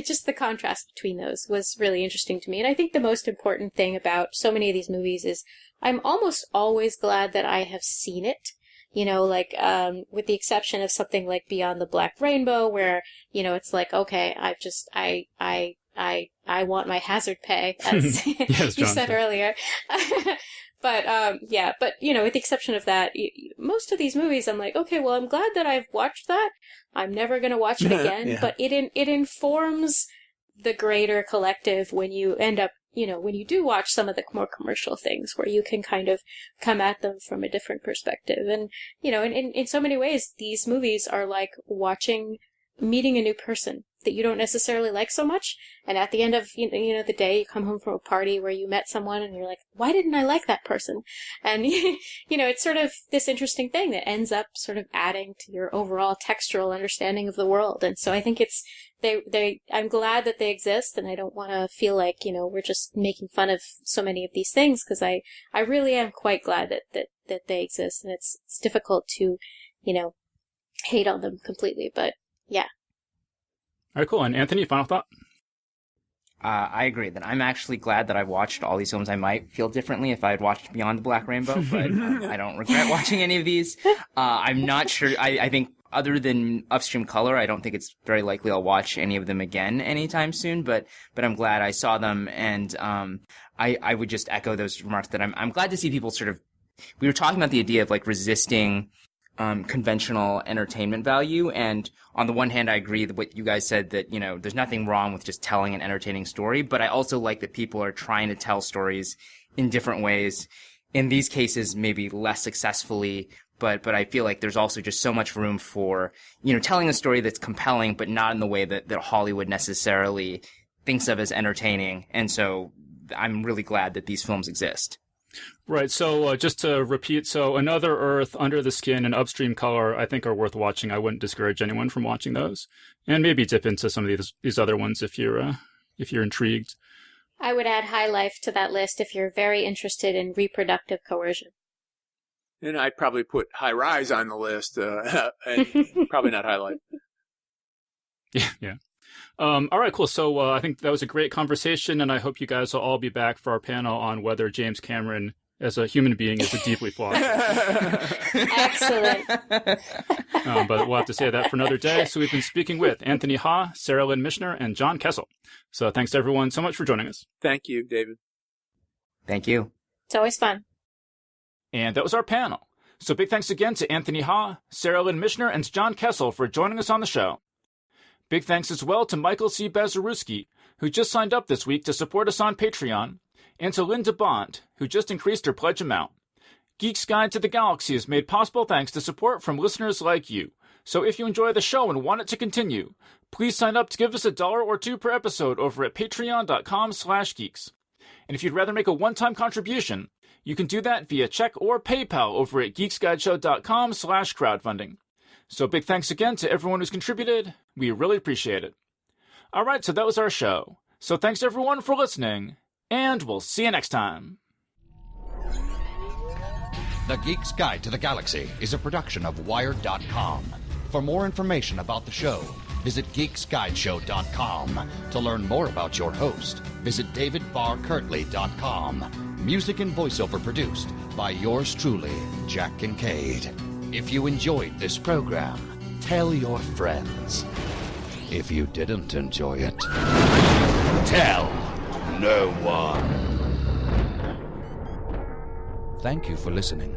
just the contrast between those was really interesting to me. And I think the most important thing about so many of these movies is I'm almost always glad that I have seen it. With the exception of something like Beyond the Black Rainbow, where, it's like, okay, I want my hazard pay, as Yes, you John said earlier. But with the exception of that, most of these movies, I'm like, okay, well, I'm glad that I've watched that. I'm never going to watch it again, Yeah. but it informs the greater collective when you end up, when you do watch some of the more commercial things, where you can kind of come at them from a different perspective. And, in so many ways, these movies are like meeting a new person, that you don't necessarily like so much. And at the end of, the day, you come home from a party where you met someone and you're like, why didn't I like that person? And, it's sort of this interesting thing that ends up sort of adding to your overall textural understanding of the world. And so I think I'm glad that they exist, and I don't want to feel like, we're just making fun of so many of these things, because I really am quite glad that they exist, and it's difficult to, hate on them completely, but yeah. All right, cool. And Anthony, final thought? I agree that I'm actually glad that I've watched all these films. I might feel differently if I had watched Beyond the Black Rainbow, but I don't regret watching any of these. I'm not sure. I think other than Upstream Color, I don't think it's very likely I'll watch any of them again anytime soon, but I'm glad I saw them. And I would just echo those remarks that I'm glad to see people sort of, we were talking about the idea of like resisting conventional entertainment value. And on the one hand, I agree with what you guys said, that, there's nothing wrong with just telling an entertaining story, but I also like that people are trying to tell stories in different ways. In these cases, maybe less successfully, but I feel like there's also just so much room for, telling a story that's compelling, but not in the way that Hollywood necessarily thinks of as entertaining. And so I'm really glad that these films exist. Right. So just to repeat, so Another Earth, Under the Skin, and Upstream Color, I think are worth watching. I wouldn't discourage anyone from watching those, and maybe dip into some of these other ones if you're intrigued. I would add High Life to that list if you're very interested in reproductive coercion. And I'd probably put High Rise on the list, and probably not High Life. Yeah. All right, cool. So I think that was a great conversation, and I hope you guys will all be back for our panel on whether James Cameron, as a human being, is a deeply flawed. Excellent. But we'll have to say that for another day. So we've been speaking with Anthony Ha, Sara Lynn Michener, and John Kessel. So thanks to everyone so much for joining us. Thank you, David. Thank you. It's always fun. And that was our panel. So big thanks again to Anthony Ha, Sara Lynn Michener, and John Kessel for joining us on the show. Big thanks as well to Michael C. Bazarewski, who just signed up this week to support us on Patreon, and to Linda Bond, who just increased her pledge amount. Geek's Guide to the Galaxy is made possible thanks to support from listeners like you. So if you enjoy the show and want it to continue, please sign up to give us $1 or $2 per episode over at patreon.com/geeks. And if you'd rather make a one-time contribution, you can do that via check or PayPal over at geeksguideshow.com/crowdfunding. So big thanks again to everyone who's contributed. We really appreciate it. All right, so that was our show. So thanks everyone for listening, and we'll see you next time. The Geek's Guide to the Galaxy is a production of Wired.com. For more information about the show, visit geeksguideshow.com. To learn more about your host, visit davidbarrkirtley.com. Music and voiceover produced by yours truly, Jack Kincaid. If you enjoyed this program, tell your friends. If you didn't enjoy it, tell no one. Thank you for listening.